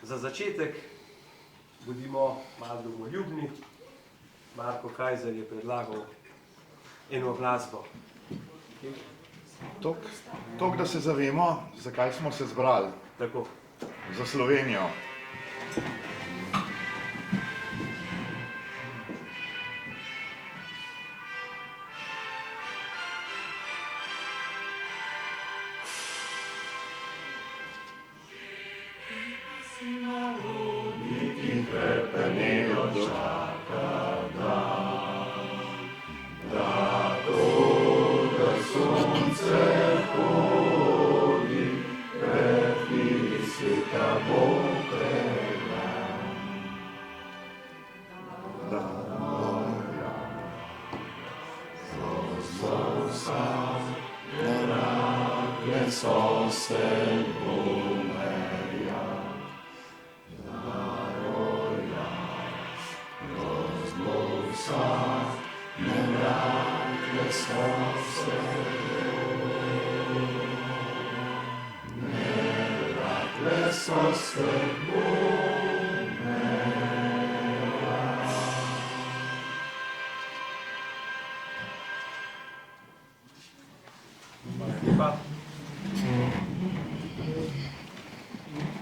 Za začetek bodimo malo domoljubni. Marko Kajzer je predlagal eno glasbo. Toliko, da se zavemo, zakaj smo se zbrali. Tako. Za Slovenijo.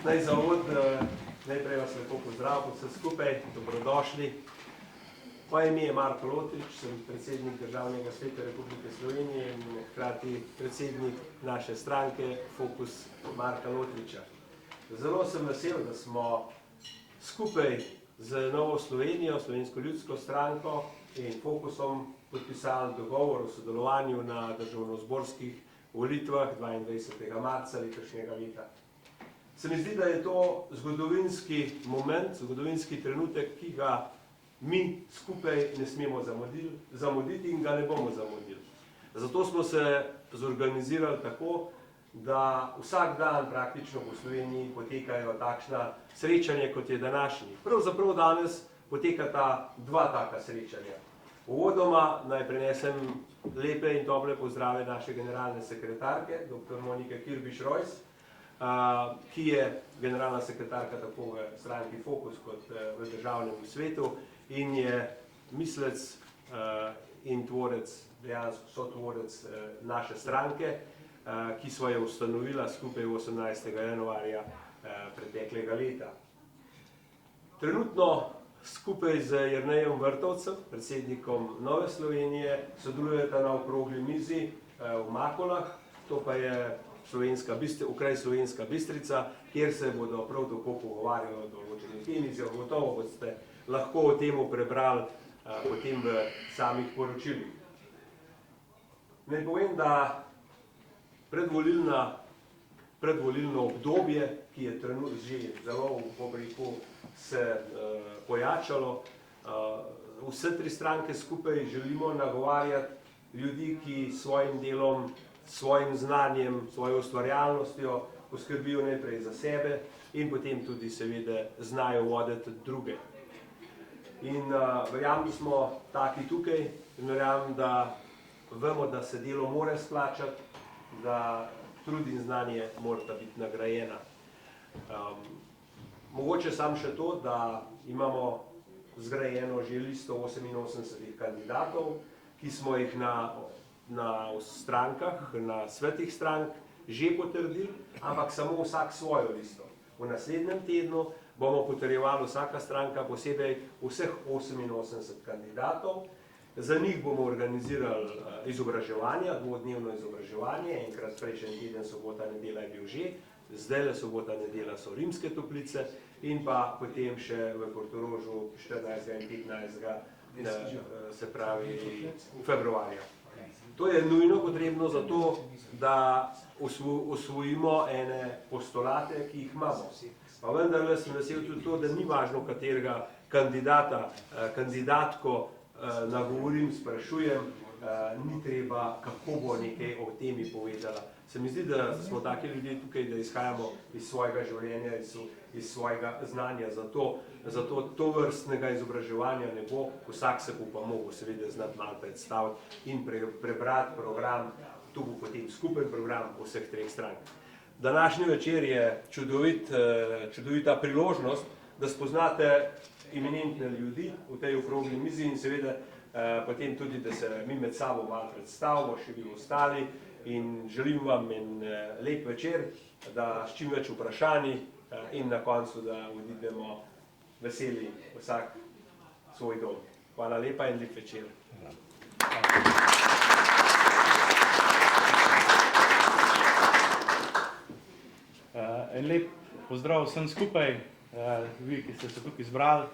Naj za uvod, najprej vas lepo pozdravim vse skupaj, dobrodošli. Moje ime je Marko Lotrič, sem predsednik Državnega sveta Republike Slovenije in hkrati predsednik naše stranke Fokus Marka Lotriča. Zelo sem vesel, da smo skupaj z Novo Slovenijo, Slovensko ljudsko stranko in Fokusom podpisali dogovor o sodelovanju na državnozborskih volitvah 22. marca letošnjega leta. Se mi zdi, da je to zgodovinski moment, zgodovinski trenutek, ki ga mi skupaj ne smemo zamuditi in ga ne bomo zamudili. Zato smo se zorganizirali tako, da vsak dan praktično v Sloveniji potekajo takšna srečanja, kot je današnji. Pravzaprav danes potekata dva taka srečanja. Uvodoma naj prenesem lepe in tople pozdrave naše generalne sekretarke, dr. Monike Kirbiš-Rojs, ki je generalna sekretarka tako v stranki Fokus kot v državnem svetu in je mislec in tvorec, dejansko sotvorec naše stranke, ki smo jo ustanovila skupaj 18. januarja preteklega leta. Trenutno skupaj z Jernejem Vrtovcem, predsednikom Nove Slovenije, sodelujeta na okrogli mizi v Makolah, to pa je okraj Slovenska Bistrica, kjer se bodo prav tako pogovarjali o določenih temah, gotovo boste lahko o tem prebrali potem v samih poročilih. Naj povem, da predvolilno obdobje, ki je že zelo se pojačalo, vse tri stranke skupaj želimo nagovarjati ljudi, ki svojim delom, svojim znanjem, svojo ustvarjalnostjo poskrbijo najprej za sebe in potem tudi seveda znajo voditi druge. In verjamem, da smo taki tukaj in verjamem, da vemo, da se delo mora splačati, da trud in znanje morata biti nagrajena. Mogoče samo še to, da imamo zgrajeno že listo 88 kandidatov, ki smo jih na strankah, na svetih strank že potrdili, ampak samo vsak svojo listo. V naslednjem tednu bomo potrjevali vsaka stranka posebej vseh 88 kandidatov. Za njih bomo organizirali izobraževanja, dvodnevno izobraževanje, enkrat prejšnji teden, sobota, nedelja je bil že, zdajle sobota, nedelja so Rimske Toplice in pa potem še v Portorožu 14. in 15. se pravi februarja. To je nujno potrebno zato, da osvojimo ene postulate, ki jih imamo. Pa vendarle sem vesel tudi to, da ni važno, katerega kandidatko nagovorim, sprašujem, ni treba, kako bo nekaj o temi povedala. Se mi zdi, da smo taki ljudje tukaj, da izhajamo iz svojega življenja, iz svojega znanja, zato to vrstnega izobraževanja ne bo, vsak se bo pa mogel seveda znati malo predstaviti in prebrati program, to bo potem skupen program vseh treh strank. Današnji večer je čudovita priložnost, da spoznate eminentne ljudi v tej okrogli mizi in seveda potem tudi, da se mi med sabo malo predstavimo, še vi ostali, in želim vam en lep večer, da s čim več vprašanji in na koncu, da odidemo veseli vsak svoj dom. Hvala lepa in lep večer. En lep pozdrav vsem skupaj, vi, ki ste se tukaj zbrali,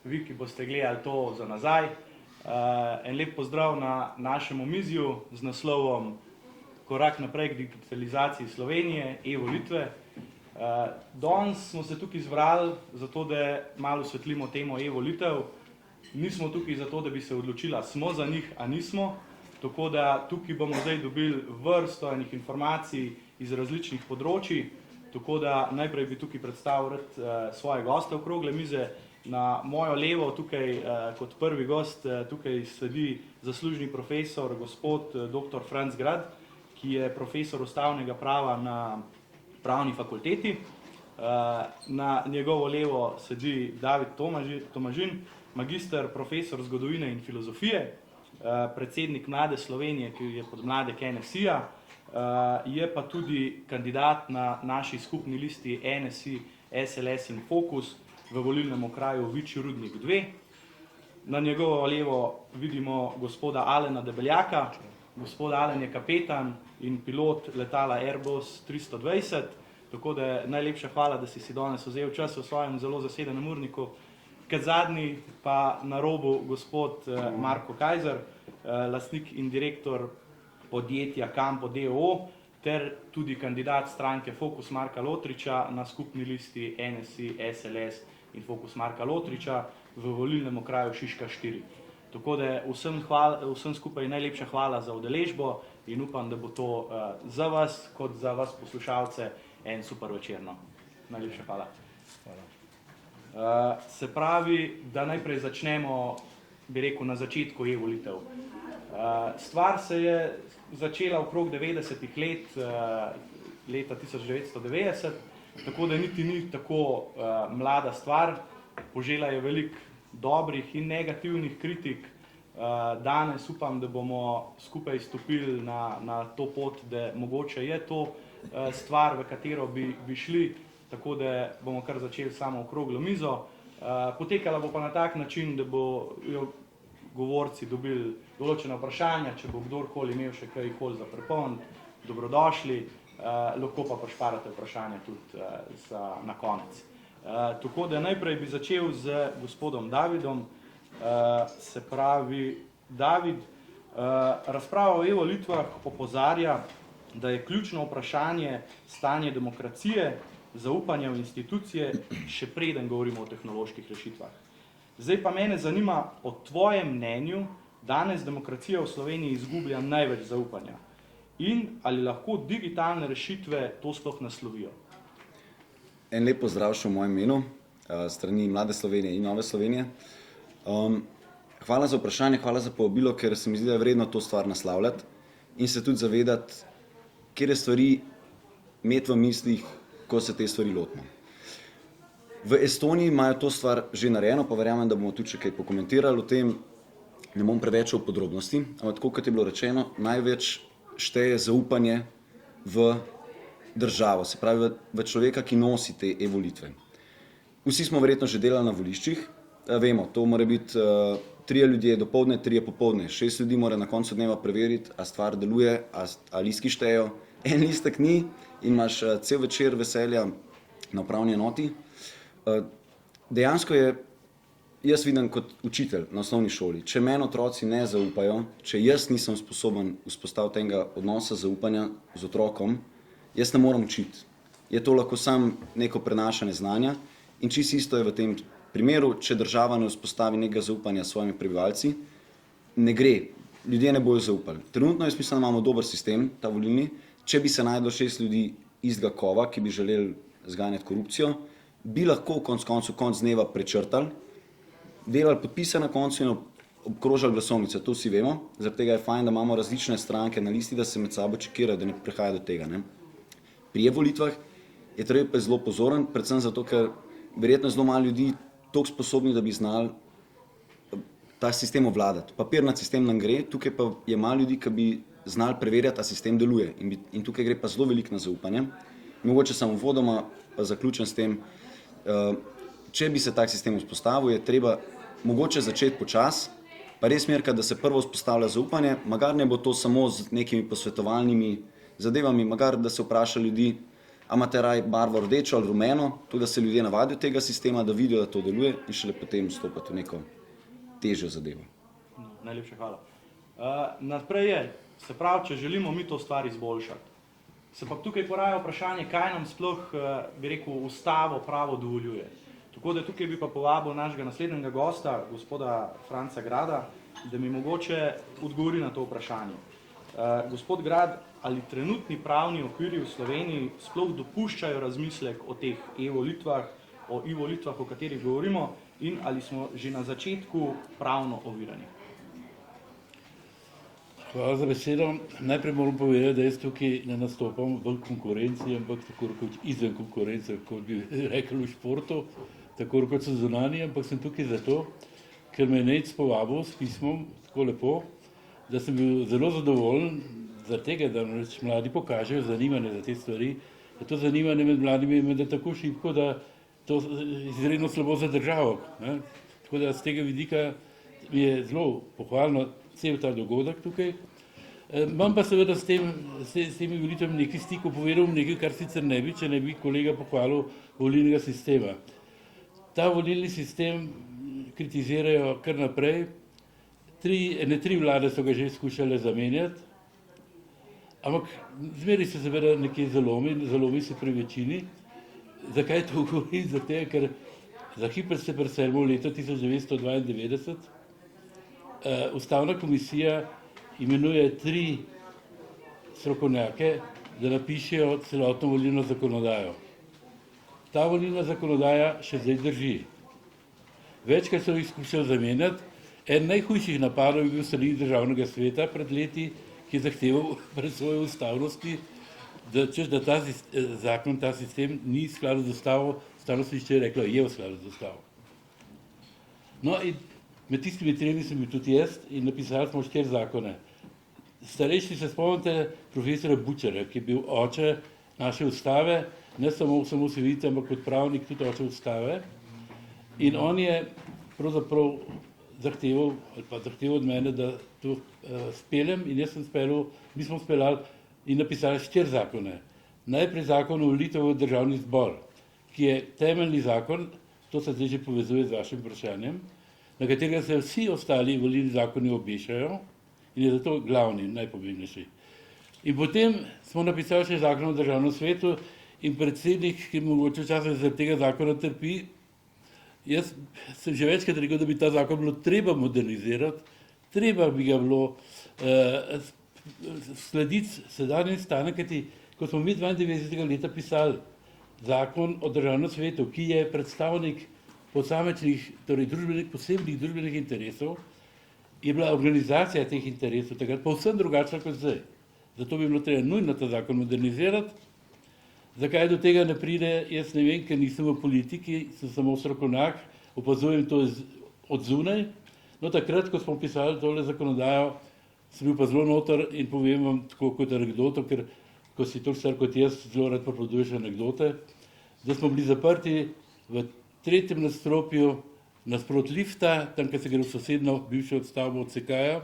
vi, ki boste gledali to za nazaj. En lep pozdrav na našem omizju z naslovom Korak naprej k digitalizaciji Slovenije, e-volitve. Danes smo se tukaj zbrali zato, da malo osvetlimo temo e-volitev. Nismo tukaj zato, da bi se odločila, smo za njih, a nismo. Tako da tukaj bomo zdaj dobili vrsto enih informacij iz različnih področij. Tako da najprej bi tukaj predstavil svoje goste okrogle mize. Na mojo levo tukaj kot prvi gost tukaj sedi zaslužni profesor gospod dr. Franc Grad, ki je profesor ustavnega prava na pravni fakulteti. Na njegovo levo sedi David Tomažin, magister profesor zgodovine in filozofije, predsednik Mlade Slovenije, ki je pod Mladek NSI-ja, je pa tudi kandidat na naši skupni listi NSI, SLS in Fokus v volilnem okraju Vičji Rudnik 2. Na njegovo levo vidimo gospoda Alena Debeljaka. Gospod Alen je kapetan in pilot letala Airbus 320, tako da najlepša hvala, da si danes vzel čas v svojem zelo zasedenem urniku. Kot zadnji pa na robu gospod Marko Kajzer, lastnik in direktor podjetja Campo DOO, ter tudi kandidat stranke Fokus Marka Lotriča na skupni listi NSI, SLS in Fokus Marka Lotriča v volilnem okraju Šiška 4. Tako da vsem skupaj najlepša hvala za udeležbo in upam, da bo to za vas, kot za vas poslušalce, en super večerno. Najlepša hvala. Se pravi, da najprej začnemo, bi rekel, na začetku e-volitev. Stvar se je začela okrog 90-ih let, leta 1990, tako da niti ni tako mlada stvar. Požela je veliko dobrih in negativnih kritik. Danes upam, da bomo skupaj stopili na to pot, da mogoče je to stvar, v katero bi šli, tako da bomo kar začeli samo okroglo mizo. Potekala bo pa na tak način, da bojo govorci dobili določene vprašanja, če bo kdorkoli imel še kaj za prepolniti, dobrodošli, lahko pa prišparate vprašanja tudi na konec. Tako da najprej bi začel z gospodom Davidom. Se pravi, David, razprava o e-volitvah opozarja, da je ključno vprašanje stanje demokracije, zaupanja v institucije, še preden govorimo o tehnoloških rešitvah. Zdaj pa mene zanima, po tvojem mnenju, danes demokracija v Sloveniji izgublja največ zaupanja. In ali lahko digitalne rešitve to sploh naslovijo? En lep pozdrav še v mojem imenu, strani Mlade Slovenije in Nove Slovenije. Hvala za vprašanje, hvala za povabilo, ker se mi zdi, da je vredno to stvar naslavljati in se tudi zavedati, kjer je stvari imeti v mislih, ko se te stvari lotimo. V Estoniji imajo to stvar že narejeno, pa verjamem, da bomo tudi še kaj pokomentirali o tem, ne bom preveč v podrobnosti, ampak tako, kot je bilo rečeno, največ šteje zaupanje v državo, se pravi v človeka, ki nosi te e-volitve. Vsi smo verjetno že delali na voliščih, vemo, to mora biti 3 ljudje dopoldne, 3 popoldne, 6 ljudi mora na koncu dneva preveriti, a stvar deluje, a listki štejejo, en listek ni in imaš cel večer veselja na upravni enoti. Dejansko je, jaz vidim kot učitelj na osnovni šoli, če meni otroci ne zaupajo, če jaz nisem sposoben vzpostaviti tega odnosa zaupanja z otrokom, jaz ne moram učiti. Je to lahko samo neko prenašanje znanja in čisto isto je v tem primeru, če država ne vzpostavi nekega zaupanja s svojimi prebivalci, ne gre, ljudje ne bojo zaupali. Trenutno jaz mislim, da imamo dober sistem, ta volilni, če bi se najdlo 6 ljudi istega kova, ki bi želeli zganjati korupcijo, bi lahko konec dneva prečrtali, delali podpise na koncu in obkrožali glasovnice, to vsi vemo, zaradi tega je fajn, da imamo različne stranke na listi, da se med sabo čekirajo, da ne prihaja do tega. Ne? Pri e-volitvah je treba pa zelo pozoren, predvsem zato, ker verjetno zelo malo ljudi toliko sposobni, da bi znali ta sistem obvladati. Papirnat sistem nam gre, tukaj pa je malo ljudi, ki bi znali preverjati, a sistem deluje. In tukaj gre pa zelo veliko na zaupanje. Mogoče samo uvodoma pa zaključim s tem, če bi se tak sistem vzpostavil, je treba mogoče začeti počasi, pa res merka, da se prvo vzpostavlja zaupanje, magar ne bo to samo z nekimi posvetovalnimi zadevami, magar da se vpraša ljudi, a imate raj barvo rdečo ali rumeno, tudi da se ljudje navadijo tega sistema, da vidijo, da to deluje in šele potem vstopati v neko težjo zadevo. Najlepša hvala. Naprej je, se pravi, če želimo mi to stvar izboljšati, se pa tukaj poraja vprašanje, kaj nam sploh, bi rekel, ustavo pravo dovoljuje. Tako da tukaj bi pa povabil našega naslednjega gosta, gospoda Franca Grada, da mi mogoče odgovori na to vprašanje. Gospod Grad, ali trenutni pravni okviri v Sloveniji sploh dopuščajo razmislek o teh e-volitvah, o e-volitvah, o katerih govorimo, in ali smo že na začetku pravno ovirani? Hvala za besedo. Najprej moram povedati, da jaz tukaj ne nastopam v konkurenci, ampak tako kot izven konkurence, kot bi rekel v športu, tako kot so zunanji, ampak sem tukaj zato, ker me je Nejc povabil s pismom, tako lepo, da sem bil zelo zadovoljen za tega, da mladi pokažejo zanimanje za te stvari, da to zanimanje med mladimi je tako šibko, da to izredno slabo za državo. Ne? Tako da z tega vidika mi je zelo pohvalno cel ta dogodek tukaj. Imam pa seveda s temi volitvami nekaj stikov povedal, nekaj, kar sicer ne bi, če ne bi kolega pohvalil volilnega sistema. Ta volilni sistem kritizirajo kar naprej. Tri vlade so ga že skušale zamenjati, ampak zmeri se seveda nekje zalomi se pri večini. Zakaj to govorim? Zato, ker za hiper se preselimo v leto 1992. Ustavna komisija imenuje 3 strokovnjake, da napišejo celotno volilno zakonodajo. Ta volilna zakonodaja še zdaj drži. Večkrat so jih skušali zamenjati. En najhujših napadov je bil strani Državnega sveta pred leti, ki je zahteval presojo ustavnosti, da ta zakon, ta sistem ni v skladu z ustavo, Ustavno sodišče je reklo, je v skladu z ustavo. No in med tistimi 3 sem bil tudi jaz in napisali smo 4 zakone. Starejši se spomnite profesora Bučarja, ki je bil oče naše ustave, ne samo osamosvojitve, ampak kot pravnik tudi oče ustave. In on je pravzaprav zahteval od mene, da to speljem, in jaz sem speljal, mi smo speljali in napisali 4 zakone. Najprej zakon o volitvah v Državni zbor, ki je temeljni zakon, to se zdaj že povezuje z vašim vprašanjem, na katerega se vsi ostali volilni zakoni obešajo in je zato glavni, najpomembnejši. In potem smo napisali še zakon o Državnem svetu in predsednik, ki mogoče včasih zaradi tega zakona trpi, jaz sem že večkrat rekel, da bi ta zakon bilo treba modernizirati, treba bi ga bilo slediti sedanjem stanju, kajti ko smo mi 92. leta pisali zakon o Državnem svetu, ki je predstavnik posamečnih, torej posebnih družbenih interesov, je bila organizacija teh interesov takrat povsem drugačna kot zdaj. Zato bi bilo treba nujno ta zakon modernizirati. Zakaj do tega ne pride, jaz ne vem, ker nisem v politiki, sem samo strokovnjak, opazujem to od zunaj. No takrat, ko smo pisali tole zakonodajo, sem bil pa zelo noter in povem vam tako kot anekdoto, ker ko si toliko star kot jaz, zelo rad pripoveduješ anekdote, da smo bili zaprti v 3. nadstropju nasprot lifta, tam, kjer se gre v sosedno bivšo stavbo od CK-ja,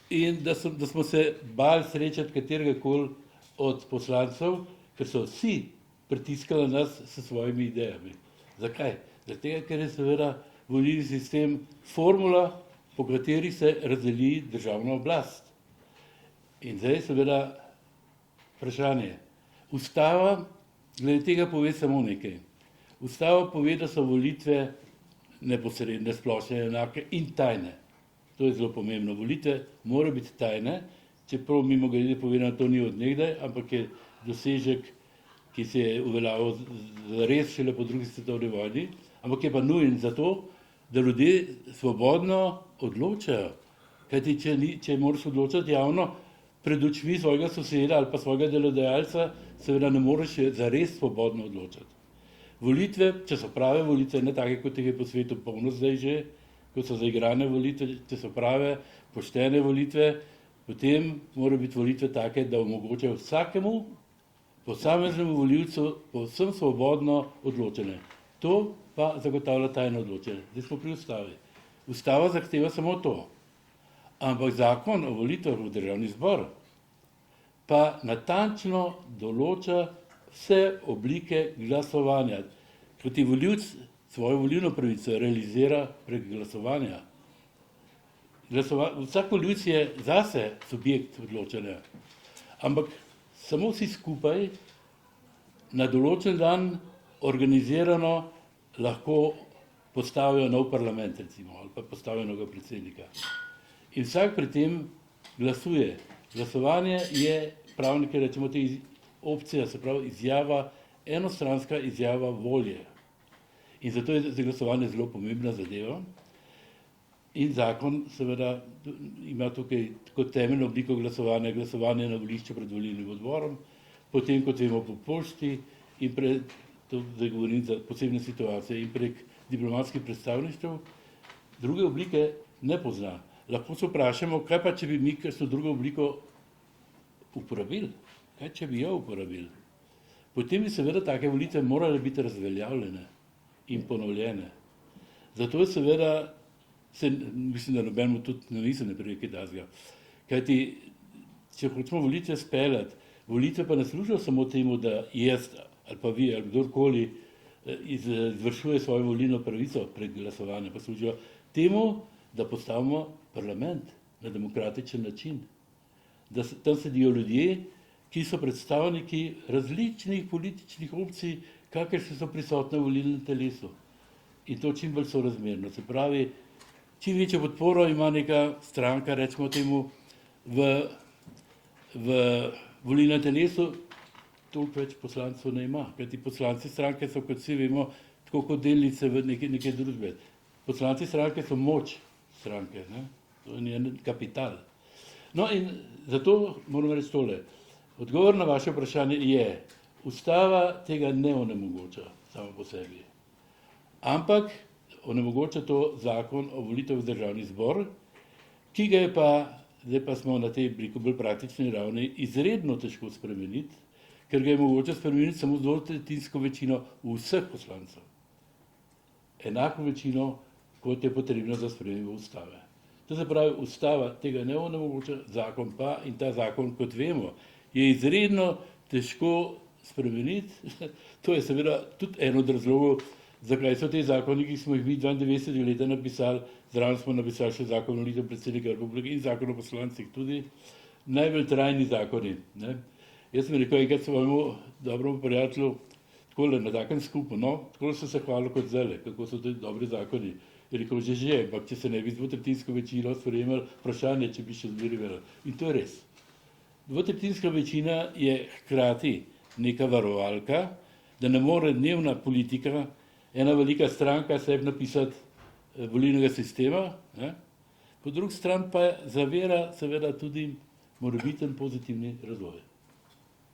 in da smo se bali srečati katerega koli od poslancev, ker so vsi pritiskali nas s svojimi idejami. Zakaj? Zato, ker je seveda volilni sistem formula, po kateri se razdeli državna oblast. In zdaj seveda vprašanje. Ustava glede tega pove samo nekaj. Ustava pove, da so volitve neposredne, splošne, enake in tajne. To je zelo pomembno. Volitve morajo biti tajne, čeprav mimogrede povedano, to ni od nekdaj, ampak je dosežek, ki se je uveljavil res šele po 2. svetovni vojni, ampak je pa nujen zato, da ljudje svobodno odločajo. Kajti, če moraš odločati javno, pred očmi svojega soseda ali pa svojega delodajalca seveda ne moreš zares svobodno odločati. Volitve, če so prave volitve, ne take, kot jih je po svetu polno zdaj že, kot so zaigrane volitve, če so prave, poštene volitve, potem morajo biti volitve take, da omogočajo vsakemu posameznemu volivcu povsem svobodno odločanje. To pa zagotavlja tajno odločanje. Zdaj smo pri ustavi. Ustava zahteva samo to. Ampak zakon o volitvah v državni zbor pa natančno določa vse oblike glasovanja. Kot je volivec svojo volilno pravico realizira prek glasovanja. Vsak volivec je zase subjekt odločanja. Ampak samo vsi skupaj na določen dan organizirano lahko postavijo nov parlament, recimo, ali pa postavijo novega predsednika. In vsak pri tem glasuje. Glasovanje je, pravniki rečemo, te opcija, se pravi izjava, enostranska izjava volje. In zato je za glasovanje zelo pomembna zadeva. In zakon seveda ima tukaj kot temeljno obliko glasovanja, glasovanje na volišču pred volilnim odborom, potem, kot vemo, po pošti in to zdaj govorim za posebne situacije, in prek diplomatskih predstavništev, druge oblike ne pozna. Lahko se vprašamo, kaj pa, če bi mi kakšno drugo obliko uporabili? Kaj, če bi jo uporabili? Potem bi seveda take volitve morale biti razveljavljene in ponovljene. Zato je seveda, mislim, da nobenemu tudi ne prije kaj takega. Kajti, če hočemo volitve speljati, volitve pa ne služijo samo temu, da jaz ali pa vi ali kdorkoli izvršuje svojo volilno pravico prek glasovanja, pa služijo temu, da postavimo parlament na demokratičen način. Da tam sedijo ljudje, ki so predstavniki različnih političnih opcij, kakršne so prisotne v volilnem telesu. In to čim bolj sorazmerno. Se pravi, čim večjo podporo ima neka stranka, recimo temu, v volilnem telesu, toliko več poslancev ne ima. Kajti poslanci stranke so, kot vsi vemo, tako kot delnice v neke družbe. Poslanci stranke so moč stranke, ne? To je njen kapital. No in zato moram reči tole. Odgovor na vaše vprašanje je, ustava tega ne onemogoča samo po sebi. Ampak onemogoča to zakon o volitvah v državni zbor, ki ga je pa, zdaj pa smo na tej bolj praktični ravni, izredno težko spremeniti, ker ga je mogoče spremeniti samo z dvotretjinsko večino vseh poslancev. Enako večino, kot je potrebno za spremembo ustave. To se pravi, ustava tega ne onemogoča, zakon pa, in ta zakon, kot vemo, je izredno težko spremeniti. To je seveda tudi eno od razlogov, zakaj so te zakoni, ki smo jih mi 92 leta napisali, zraven smo napisali še zakon o volitvi predsednika republike in zakon o poslancih tudi, najbolj trajni zakoni. Ne? Jaz sem rekel, enkrat svojemu dobremu prijatelju, takole na takem skupu, no, takole sem se hvalil kot zdajle, kako so to dobri zakoni. Je rekel, že, ampak če se ne bi z dvotretjinsko večino sprejemali, vprašanje, če bi še zbirali. In to je res. Dvotretjinska večina je hkrati neka varovalka, da ne more dnevna politika, ena velika stranka sebi napisati volilnega sistema, ne? Po drugi strani pa zavira seveda tudi morebiten pozitivni razvoj.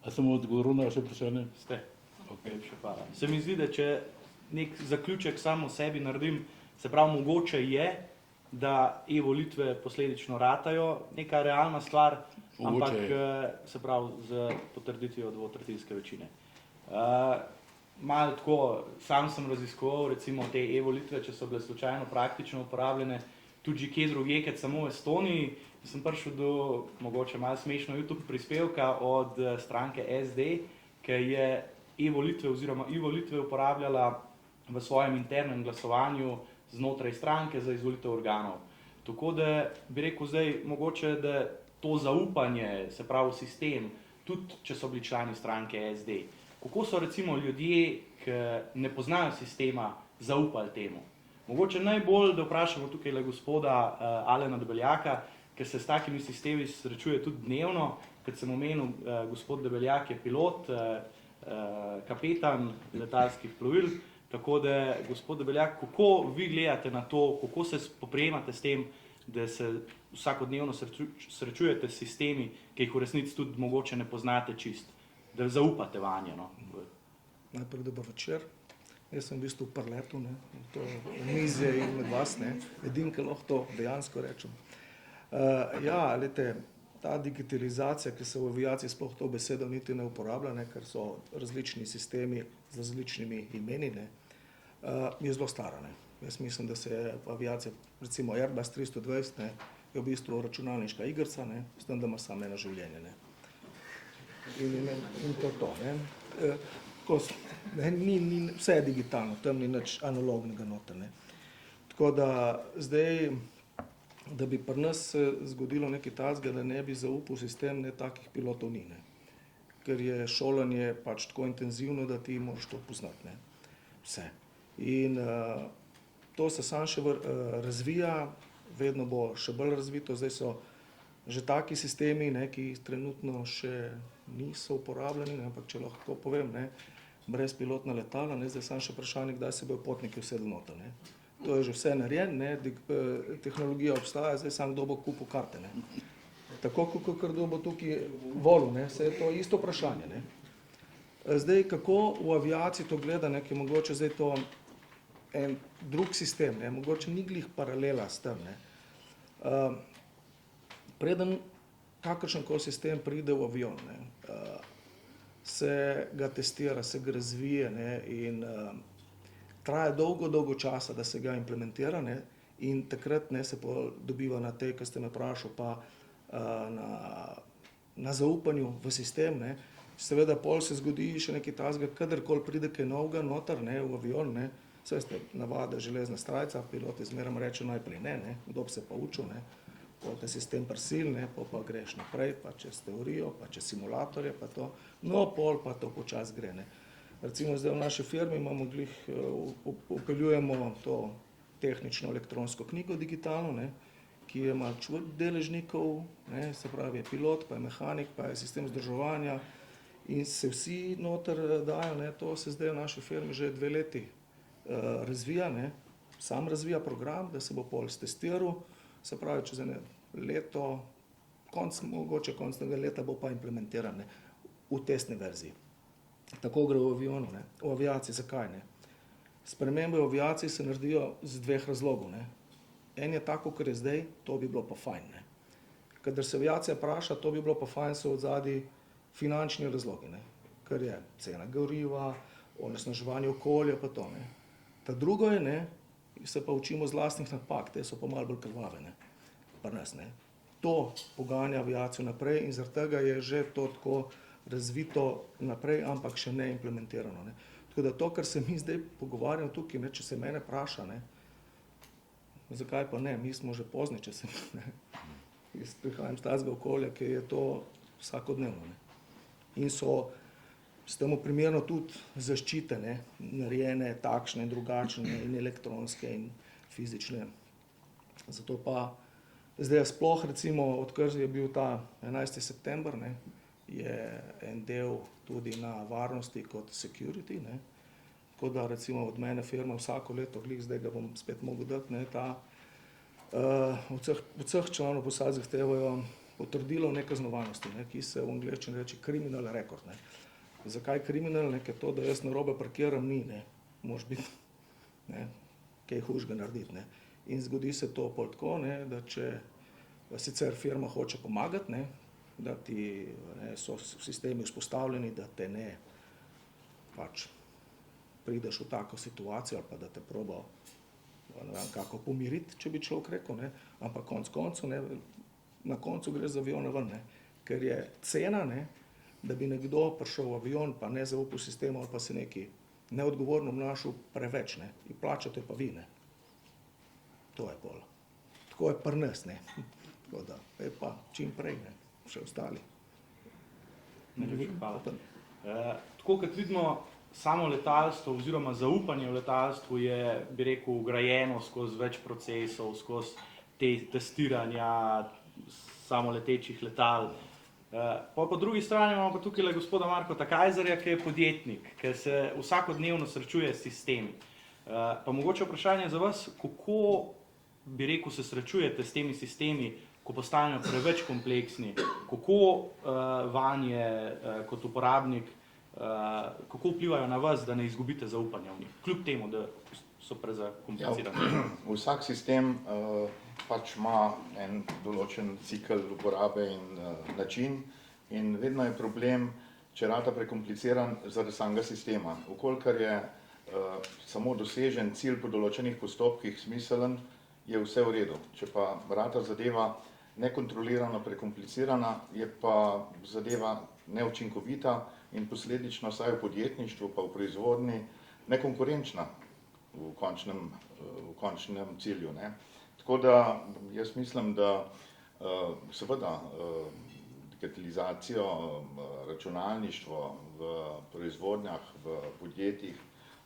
A sem odgovoril na vaše vprašanje? Ste. Okay. Hvala. Se mi zdi, da če nek zaključek samo sebi naredim, se pravi, mogoče je, da e-volitve posledično ratajo neka realna stvar, ampak se pravi z potrditvijo dvotretjinske večine. Malo tako, sam sem raziskoval recimo te e-volitve, če so bile slučajno praktično uporabljene, tudi kje drugje, kot samo v Estoniji, sem prišel do mogoče malo smešno YouTube prispevka od stranke SD, ki je e-volitve oziroma e-volitve uporabljala v svojem internem glasovanju znotraj stranke za izvolitev organov. Tako da bi rekel zdaj, mogoče, da to zaupanje, se pravi sistem, tudi če so bili člani stranke SD, kako so recimo ljudje, ki ne poznajo sistema, zaupali temu. Mogoče najbolj, da vprašamo tukaj le gospoda Alena Debeljaka, ker se s takimi sistemi srečuje tudi dnevno, kot sem omenil, gospod Debeljak je pilot, kapetan letalskih plovil, tako da, gospod Debeljak, kako vi gledate na to, kako se poprijemate s tem, da se vsakodnevno srečujete s sistemi, ki jih v resnici tudi mogoče ne poznate čist, da zaupate vanje. No? Najprej dober večer. Jaz sem v bistvu v parletu, ne, to omizje in med vas, ne, edin, ki lahko to dejansko rečem. Ja, lete, ta digitalizacija, ki se v aviaciji sploh to besedo niti ne uporablja, ne, ker so različni sistemi z različnimi imeni, ne, je zelo stara. Ne. Jaz mislim, da se je v aviaciji, recimo Airbus 320, ne, je v bistvu računalniška igrica, ne, s tem, da ima samo eno življenje. Ne. In to je to. Ne. Ni vse je digitalno, tam ni nič analognega noter. Ne. Tako da zdaj, da bi pri nas se zgodilo nekaj takega, da ne bi zaupal sistem, ne, takih pilotov ni. Ne. Ker je šolanje pač tako intenzivno, da ti moraš to poznati. Ne. Vse. In to se sam še razvija, vedno bo še bolj razvito. Zdaj so že taki sistemi, ne, ki trenutno še niso uporabljeni, ne, ampak če lahko povem, ne, brezpilotna letala, ne, zdaj samo še vprašanje, kdaj se bojo potniki usedli noter. Ne. To je že vse narejeno, ne, tehnologija obstaja, zdaj samo kdo bo kupil karte. Ne. Tako, kot kdo bo tukaj volil, ne, vse je to isto vprašanje. Ne. Zdaj, kako v aviaciji to gleda, ne, ki je mogoče zdaj to en drug sistem, ne, mogoče ni glih paralela s tem. Ne. Preden kakršenkoli sistem pride v avion, ne, se ga testira, se ga razvije, ne, in traja dolgo časa, da se ga implementira, ne, in takrat ne, se dobiva na tej, kar ste me vprašal, pa na zaupanju v sistem. Ne. Seveda pol se zgodi še nekaj takega, kadarkoli pride kaj novega noter, ne, v avion, ne, vse ste navada železna strajca, piloti zmerom rečejo najprej ne, kdo bi se pa učil, ne. Pol te sistem prisil, ne, pa greš naprej, pa čez teorijo, pa čez simulatorje, pa to, no pol pa to počas gre. Ne. Recimo zdaj v naši firmi imamo glih, upeljujemo to tehnično elektronsko knjigo digitalno, ne, ki je malo čvrt deležnikov, ne, se pravi je pilot, pa je mehanik, pa je sistem vzdrževanja in se vsi noter dajo, ne, to se zdaj v naši firmi že 2 leti razvija, ne, sam razvija program, da se bo pol testiral. Se pravi, čez eno leto, mogoče konec tega leta bo pa implementiran, ne, v testni verziji. Tako gre v avionu, ne, v aviaciji. Zakaj? Ne? Spremembe v aviaciji se naredijo z 2 razlogov. Ne. En je tako, kar je zdaj, to bi bilo pa fajn. Ne. Kadar se aviacija vpraša, to bi bilo pa fajn, so odzadaj finančni razlogi, ne, kar je cena goriva, onesnaževanje okolja, pa to. Ne. Ta drugo je, ne, se pa učimo z lastnih napak, te so pa malo bolj krvave, ne, pa nas, ne. To poganja aviacijo naprej in zaradi tega je že to tako razvito naprej, ampak še ne implementirano. Ne. Tako da to, kar se mi zdaj pogovarjamo tukaj, ne, če se mene vpraša, ne, zakaj pa ne, mi smo že pozni, če se ne. Jaz prihajam z takega okolja, ki je to vsakodnevno. Ne. In so s tem primerno tudi zaščite, ne, narejene takšne in drugačne in elektronske in fizične. Zato pa zdaj sploh recimo, odkar je bil ta 11. september, ne, je en del tudi na varnosti kot security, ne. Tako da recimo od mene firma vsako leto, glih zdaj ga bom spet mogel dati, ne, ta od vseh članov posadk zahtevajo potrdilo nekaznovanosti, ne, ki se v angleščini reče criminal record. Ne. Zakaj kriminal? Ker to, da jaz narobe parkiram, ni, ne. Moraš biti, ne, kaj hujšega narediti. Ne. In zgodi se to pol tako, ne, da če sicer firma hoče pomagati, ne, da ti ne, so sistemi vzpostavljeni, da te ne pač prideš v tako situacijo ali pa da te proba ne vem kako pomiriti, če bi človek rekel, ne, ampak konec koncev, ne, na koncu gre za avion ven, ne, ker je cena, ne, da bi nekdo prišel v avion, pa ne zaupal sistemu ali pa se neki neodgovorno obnašal preveč, ne, in plačate pa vi, ne. To je pol. Tako je pri nas, ne. Tako da, je pa čim prej, ne, še ostali. Hvala. Tako kot vidimo, samo letalstvo oziroma zaupanje v letalstvu je, bi rekel, vgrajeno skozi več procesov, skozi te testiranja samoletečih letal. Po drugi strani imamo pa tukaj gospoda Markota Kajzerja, ki je podjetnik, ki se vsakodnevno srečuje s sistemi. Pa mogoče vprašanje za vas, kako bi rekel, se srečujete s temi sistemi, ko postanejo preveč kompleksni, kako vanje kot uporabnik, kako vplivajo na vas, da ne izgubite zaupanja v njih, kljub temu, da so prezakomplicirani? Vsak sistem pač ima en določen cikel uporabe in način in vedno je problem, če rata prekompliciran zaradi samega sistema. Vkolikor je samo dosežen cilj po določenih postopkih smiselen, je vse v redu. Če pa rata zadeva nekontrolirano prekomplicirana, je pa zadeva neučinkovita in posledično vsaj v podjetništvu pa v proizvodnji nekonkurenčna v končnem cilju. Ne. Tako da jaz mislim, da seveda digitalizacijo, računalništvo v proizvodnjah, v podjetjih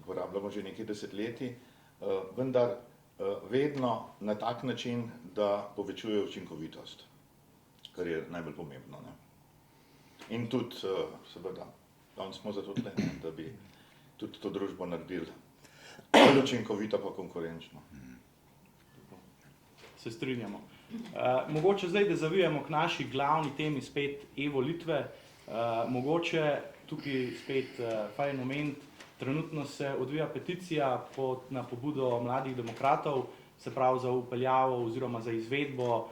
uporabljamo že nekaj desetletij, vendar vedno na tak način, da povečuje učinkovitost, kar je najbolj pomembno. Ne. In tudi, seveda, danes smo zato tle, da bi tudi to družbo naredili bolj učinkovito pa konkurenčno. Se strinjamo. Mogoče zdaj, da zavijamo k naši glavni temi spet e-volitve, mogoče tukaj spet fajn moment, trenutno se odvija peticija na pobudo Mladih demokratov, se pravi za vpeljavo oziroma za izvedbo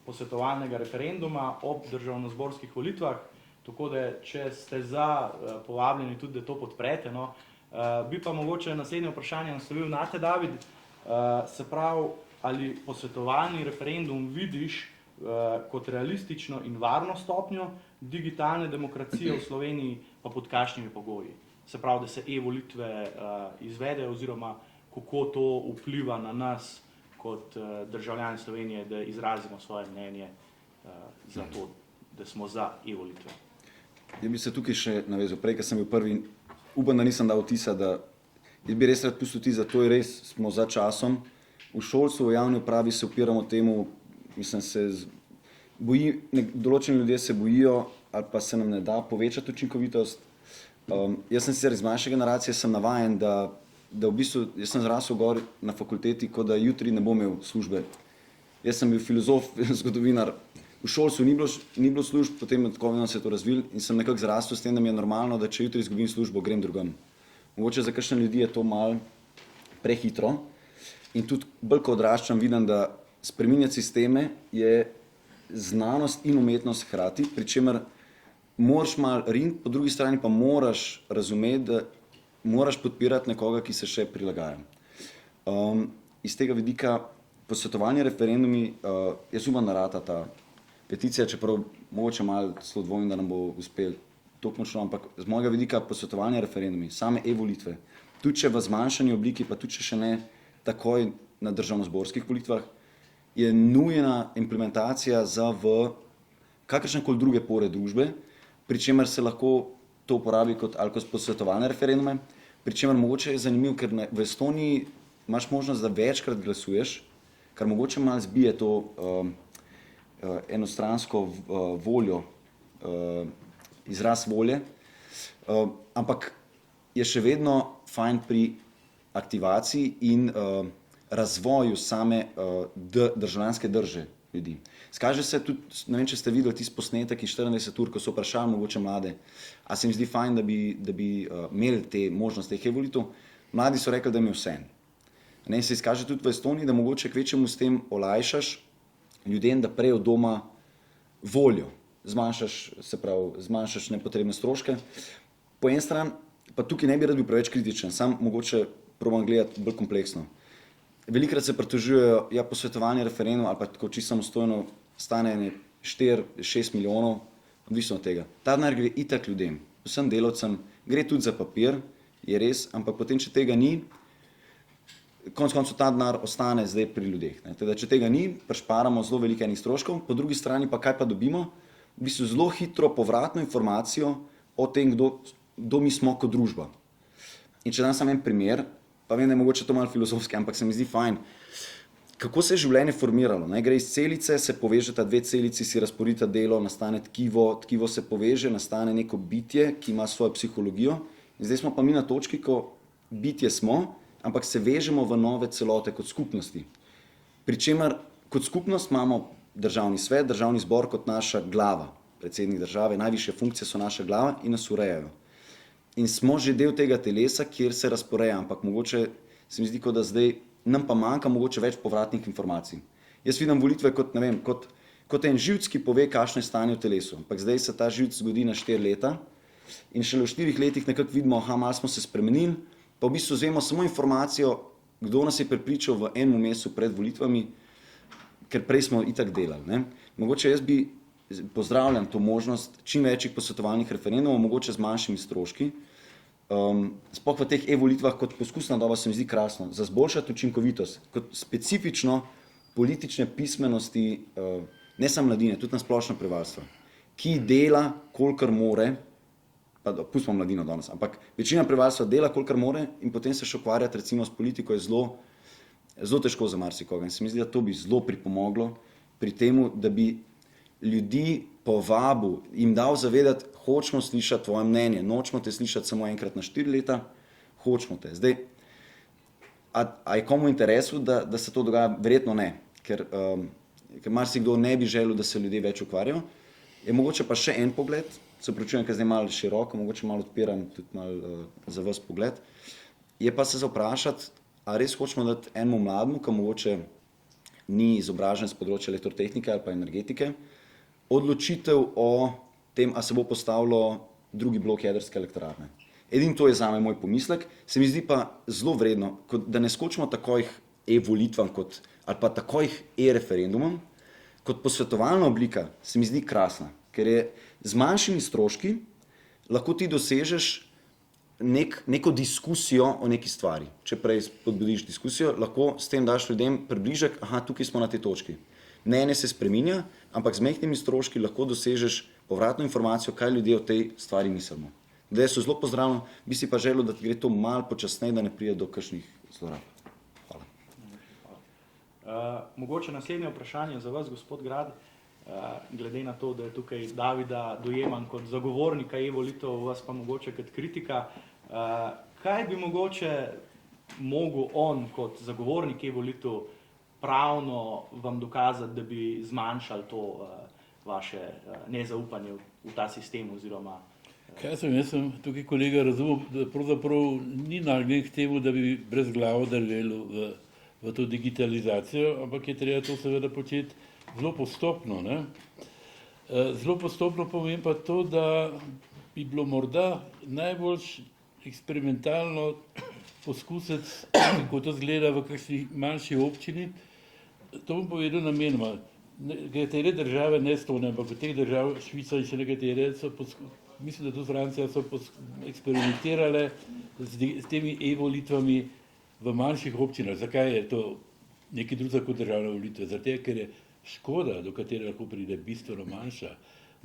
posvetovalnega referenduma ob državnozborskih volitvah, tako da če ste povabljeni tudi, da to podprete. No. Bi pa mogoče naslednje vprašanje naslovil nate, David, se pravi, ali posvetovalni referendum vidiš kot realistično in varno stopnjo digitalne demokracije v Sloveniji, pa pod kakšnimi pogoji? Se pravi, da se e-volitve izvedejo oziroma kako to vpliva na nas kot državljani Slovenije, da izrazimo svoje mnenje za to, da smo za e-volitve. Jaz bi se tukaj še navezal. Prej, ker sem bil prvi, upam, da nisem dal vtisa, da jaz bi res rad pustil vtis, da to je res, smo za časom. V šolstvu, v javni upravi se opiramo temu, mislim, določeni ljudje se bojijo ali pa se nam ne da povečati učinkovitost. Jaz sem sicer iz mlajše generacije, sem navajen, da v bistvu, jaz sem zrasel gor na fakulteti, kot da jutri ne bom imel službe. Jaz sem bil filozof, zgodovinar, v šolstvu ni bilo služb, potem tako se je to razvil in sem nekako zrastel s tem, da mi je normalno, da če jutri izgubim službo, grem drugam. Mogoče za kakšne ljudi je to malo prehitro in tudi bolj ko odraščam vidim, da spreminjati sisteme je znanost in umetnost hkrati, pri čemer moraš malo riniti, po drugi strani pa moraš razumeti, da moraš podpirati nekoga, ki se še prilagaja. Iz tega vidika posvetovalni referendumi, jaz upam, da rata ta peticija, čeprav mogoče malo zelo dvomim, da nam bo uspel toliko močno, ampak z mojega vidika posvetovalni referendumi, same e-volitve, tudi če v zmanjšani obliki, pa tudi če še ne takoj na državnozborskih volitvah, je nujna implementacija za v kakršnekoli druge pore družbe, pri čemer se lahko to uporabi kot posvetovalne referendume, pri čemer mogoče je zanimiv, ker v Estoniji imaš možnost, da večkrat glasuješ, kar mogoče malo zbije to enostransko voljo, izraz volje, ampak je še vedno fajn pri aktivaciji in razvoju same državljanske drže ljudi. Skaže se tudi, ne vem, če ste videli tisti posnetek iz 24 ur, ko so vprašali mogoče mlade, a se jim zdi fajn, da bi imeli te možnosti teh e-volitev. Mladi so rekli, da jim je vseeno. In se izkaže tudi v Estoniji, da mogoče kvečemu s tem olajšaš ljudem, da prej od doma voljo, zmanjšaš nepotrebne stroške. Po eni strani, pa tukaj ne bi rad bil preveč kritičen, sam mogoče probam gledati bolj kompleksno. Velikrat se pritožujejo, ja, posvetovalni referendum ali pa tako čisto samostojno stane 4-6 milijonov, odvisno od tega. Ta denar gre itak ljudem, vsem delavcem, gre tudi za papir, je res, ampak potem, če tega ni, konec koncev ta denar ostane zdaj pri ljudeh. Teda, če tega ni, prišparamo zelo veliko enih stroškov, po drugi strani pa kaj pa dobimo? V bistvu zelo hitro povratno informacijo o tem, kdo mi smo kot družba. In če dam samo en primer, pa vem, da je mogoče to malo filozofski, ampak se mi zdi fajn. Kako se je življenje formiralo? Gre iz celice, se povežeta dve celici, si razporita delo, nastane tkivo se poveže, nastane neko bitje, ki ima svojo psihologijo. In zdaj smo pa mi na točki, ko bitje smo, ampak se vežemo v nove celote kot skupnosti. Pričemer kot skupnost imamo državni svet, državni zbor kot naša glava, predsednik države, najvišje funkcije so naša glava in nas urejajo. In smo že del tega telesa, kjer se razporeja, ampak mogoče se mi zdi, kot da zdaj nam pa manjka mogoče več povratnih informacij. Jaz vidim volitve kot, ne vem, kot en živc, ki pove, kakšno je stanje v telesu, ampak zdaj se ta živc zgodi na 4 leta in šele v 4 letih nekako vidimo, aha, malo smo se spremenili, pa v bistvu vzemo samo informacijo, kdo nas je prepričal v enem mesecu pred volitvami, ker prej smo itak delali. Ne? Mogoče jaz bi pozdravljam to možnost čim večjih posvetovalnih referendumov, mogoče z manjšimi stroški. Sploh v teh e-volitvah kot poskusna doba se mi zdi krasno, za zboljšati učinkovitost, kot specifično politične pismenosti, ne samo mladine, tudi na splošno prebivalstvo, ki dela, kolikor more, pa pustimo mladino danes, ampak večina prebivalstva dela, kolikor more in potem se še ukvarjati recimo s politiko je zelo težko za marsikoga. In se mi zdi, da to bi zelo pripomoglo pri temu, da bi ljudi povabil, jim dal zavedati, hočemo slišati tvoje mnenje, nočemo te slišati samo enkrat na 4 leta, hočemo te. Zdaj, a je komu interesu, da se to dogaja? Verjetno ne, ker marsikdo ne bi želel, da se ljudje več ukvarjajo. Je mogoče pa še en pogled, se opravičujem, ker zdaj malo široko, mogoče malo odpiram tudi malo za vas pogled, je pa se vprašati, a res hočemo dati enemu mlademu, ki mogoče ni izobražen z področja elektrotehnike ali pa energetike, odločitev o tem, a se bo postavilo drugi blok jedrske elektrarne. Edino to je zame moj pomislek, se mi zdi pa zelo vredno, da ne skočimo takoj e-volitvam ali pa takoj e-referendumom, kot posvetovalna oblika se mi zdi krasna, ker je z manjšimi stroški lahko ti dosežeš neko diskusijo o neki stvari. Če prej spodbudiš diskusijo, lahko s tem daš ljudem približek, aha, tukaj smo na tej točki. Mnenje se spreminja, ampak z majhnimi stroški lahko dosežeš povratno informacijo, kaj ljudje o tej stvari mislimo. Da so zelo pozdravljeni, bi si pa želel, da gre to malo počasneje, da ne pride do kakšnih zlorab. Hvala. Mogoče naslednje vprašanje za vas, gospod Grad, glede na to, da je tukaj Davida dojemam kot zagovornika e-volitev, vas pa mogoče kot kritika. Kaj bi mogoče mogel on kot zagovornik e-volitev pravno vam dokazati, da bi zmanjšali to vaše nezaupanje v ta sistem oziroma... Jaz sem tukaj kolega razumel, da pravzaprav ni nagnjen k temu, da bi brez glavo drvelo v to digitalizacijo, ampak je treba to seveda početi zelo postopno. Ne? Zelo postopno pomeni pa to, da bi bilo morda najbolj eksperimentalno poskusiti, kako to zgleda v kakšni manjši občini. To bom povedal namenoma. Nekatere države, ne Estonija, ampak v teh držav, Švica in še nekatere, mislim, da tudi Francija, so eksperimentirale s temi e-volitvami v manjših občinah. Zakaj je to nekaj drugega kot državne volitve? Zato, ker je škoda, do katere lahko pride, bistveno manjša.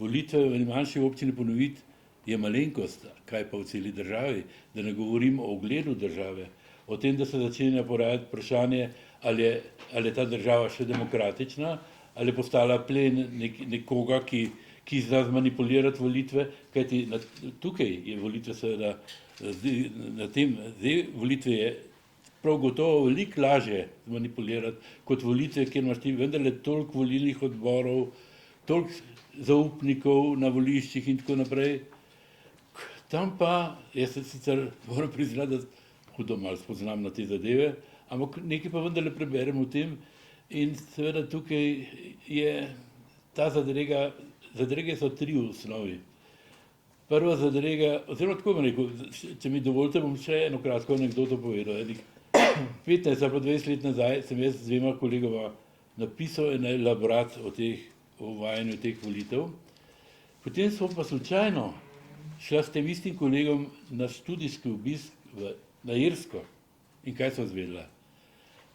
Volitve v manjši občini ponoviti je malenkost, kaj pa v celi državi, da ne govorim o ugledu države, o tem, da se začenja porajati vprašanje, ali je ta država še demokratična, ali je postala plen nekoga, ki zna zmanipulirati volitve, kajti tukaj je volitve seveda, zdaj volitve je prav gotovo veliko lažje zmanipulirati kot volitve, kjer imaš ti vendarle toliko volilnih odborov, toliko zaupnikov na voliščih in tako naprej. Tam pa, jaz se sicer moram priznati, da hudo malo spoznam na te zadeve, ampak nekaj pa vendarle preberem o tem in seveda tukaj je ta zadrega so 3 v osnovi. Prva zadrega, oziroma tako bom rekel, če mi dovolite, bom še eno kratko anekdoto povedal. 15 ali pa 20 let nazaj sem jaz z 2 kolegoma napisal en elaborat o uvajanju teh volitev. Potem smo pa slučajno šla s tem istim kolegom na študijski obisk na Irsko. In kaj smo izvedela?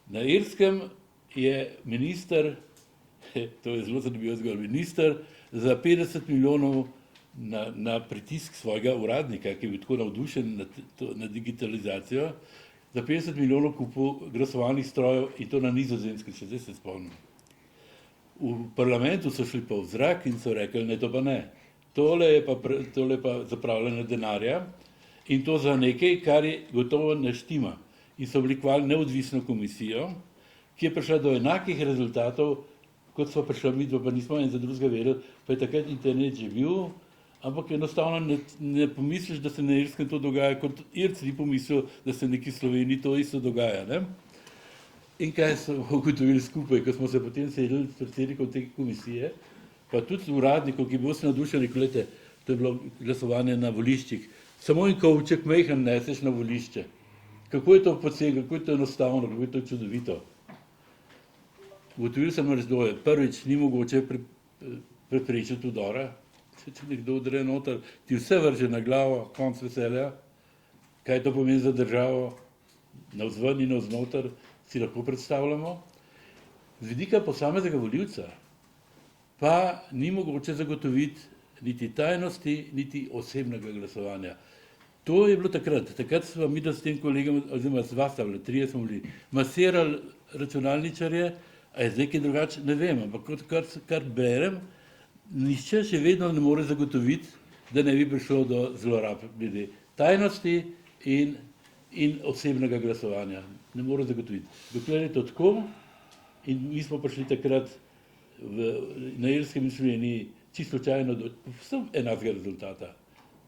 Na Irskem je minister, to je zelo zanimivo zgolj, minister za 50 milijonov na pritisk svojega uradnika, ki je bil tako navdušen na digitalizacijo, za 50 milijonov kupil glasovalnih strojev in to na Nizozemskem, še zdaj se spomnim. V parlamentu so šli pa v zrak in so rekli, ne, to pa ne. Tole je pa zapravljanje denarja in to za nekaj, kar je gotovo ne štima. In so oblikovali neodvisno komisijo, ki je prišla do enakih rezultatov, kot smo prišli mi, pa nismo en za drugega vedeli, pa je takrat internet že bil, ampak enostavno ne pomisliš, da se na Irskem to dogaja, kot Irc ni pomislil, da se neki Sloveniji to isto dogaja. Ne? In kaj smo ugotovili skupaj, ko smo se potem sedeli s predsednikom te komisije, pa tudi uradnikom, ki je bil navdušen, rekel, glejte, to je bilo glasovanje na voliščih, samo en kovček majhen neseš na volišče. Kako je to poceni, kako je to enostavno, kako je to čudovito. Ugotovili sem razdoje. Prvič, ni mogoče preprečiti udora. Če nekdo udre noter, ti vse vrže na glavo, konc veselja. Kaj to pomeni za državo, navzven in navznoter, si lahko predstavljamo. Z vidika posameznega volivca pa ni mogoče zagotoviti niti tajnosti, niti osebnega glasovanja. To je bilo takrat. Takrat smo mi s tem kolegom, oziroma z vas, trije smo bili, masirali računalničarje, a je zdaj kaj drugače, ne vem, ampak kar berem, nihče še vedno ne more zagotoviti, da ne bi prišlo do zlorab glede tajnosti in osebnega glasovanja. Ne more zagotoviti. Dokler je to tako, in mi smo prišli takrat na Irskem in Sloveniji čisto slučajno do povsem enakega rezultata.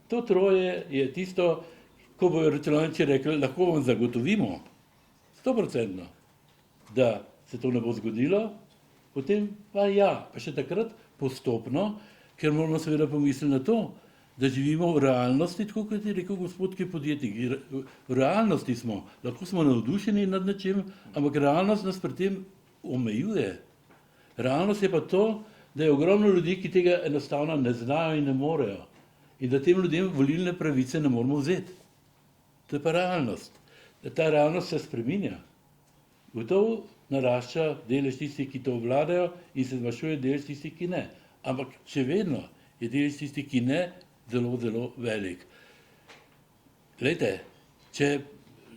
To troje je tisto, ko bojo računalničarji rekli, lahko vam zagotovimo 100%, da se to ne bo zgodilo, potem pa ja, pa še takrat postopno, ker moramo seveda pomisliti na to, da živimo v realnosti, tako kot je rekel gospod, ki je podjetnik. V realnosti smo, lahko smo navdušeni nad nečim, ampak realnost nas pri tem omejuje. Realnost je pa to, da je ogromno ljudi, ki tega enostavno ne znajo in ne morejo. In da tem ljudem volilne pravice ne moramo vzeti. To je pa realnost. Da ta realnost se spreminja. Gotovo narašča delež tistih, ki to obvladajo in se zmanjšuje delež tistih, ki ne. Ampak še vedno je delež tistih, ki ne, zelo, zelo velik. Glejte, če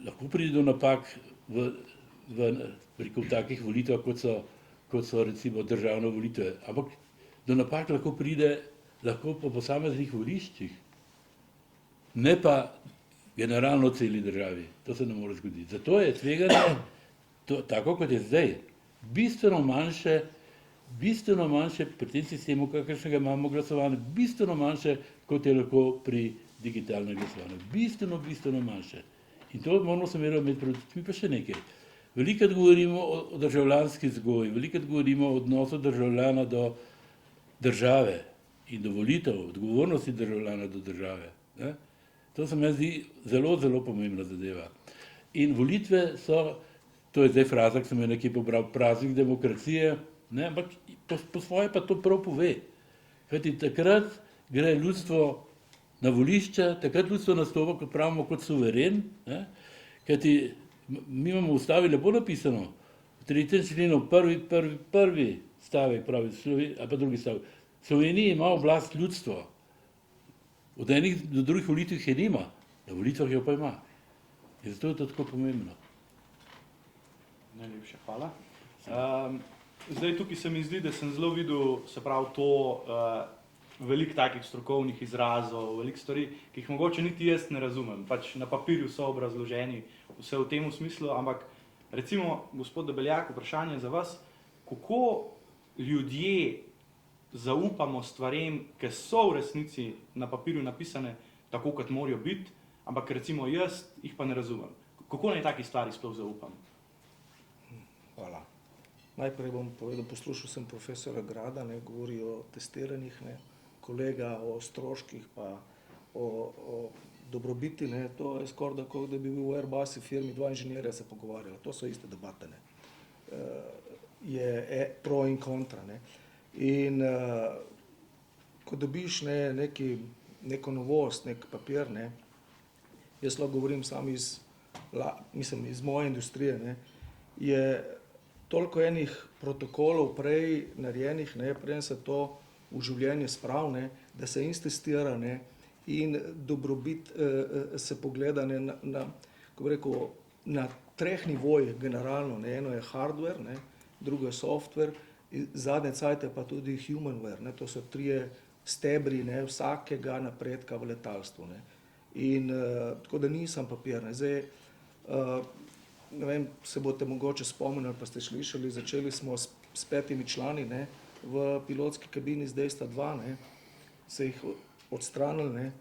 lahko pride do napak v takih volitvah, kot so recimo državne volitve, ampak do napak lahko pride po posameznih voliščih, ne pa generalno celi državi. To se ne more zgoditi. Zato je tveganje, tako kot je zdaj, bistveno manjše pri tem sistemu, kakršnega imamo glasovanje, bistveno manjše, kot je lahko pri digitalnem glasovanju. Bistveno manjše. In to moramo seveda imeti pred očmi pa še nekaj. Velikokrat govorimo o državljanski vzgoji, velikokrat govorimo o odnosu državljana do države in do volitev, odgovornosti državljana do države. Ne? To se mi zdi zelo, zelo pomembna zadeva. In volitve so, to je zdaj fraza, ki sem jo nekje pobral, praznik demokracije, ne? Ampak po svoje pa to prav pove. Kajti takrat gre ljudstvo na volišče, takrat ljudstvo nastopa, kot pravimo, kot suveren, ne? Kajti mi imamo v ustavi lepo napisano, v 3. členu prvi stavek pravi, ali pa drugi stavek, v Sloveniji ima oblast ljudstvo, od enih do drugih volitev je nima, na volitvah jo pa ima. In zato je to tako pomembno. Najlepša hvala. Zdaj tukaj se mi zdi, da sem zelo videl, se pravi to, veliko takih strokovnih izrazov, veliko stvari, ki jih mogoče niti jaz ne razumem. Pač na papirju so obrazloženi vse v tem smislu, ampak recimo, gospod Debeljak, vprašanje za vas, kako ljudje zaupamo stvarem, ki so v resnici na papirju napisane tako, kot morajo biti, ampak recimo jaz jih pa ne razumem. Kako naj taki stvari sploh zaupam? Hvala. Najprej bom povedal, poslušal sem profesora Grada, govori o testiranjih, kolega o stroških, pa o dobrobiti, to je skoraj tako, da bi bil v Airbusi firmi dva inženirja se pogovarjala, to so iste debate, je pro in kontra, In ko dobiš neko novost, nek papir, jaz lahko govorim sam iz moje industrije, je toliko enih protokolov prej narejenih, preden se to v življenje spravi, da se intestira in dobrobit se pogleda na treh nivojih generalno. Eno je hardware, drugo je software, zadnje cajte pa tudi humanware. To so trije stebri vsakega napredka v letalstvu. In tako da nisem papir. Zdaj, ne vem, se boste mogoče spomnili, pa ste slišali, začeli smo s 5 člani, ne, v pilotski kabini, zdaj sta 2, ne, se jih odstranili, ne.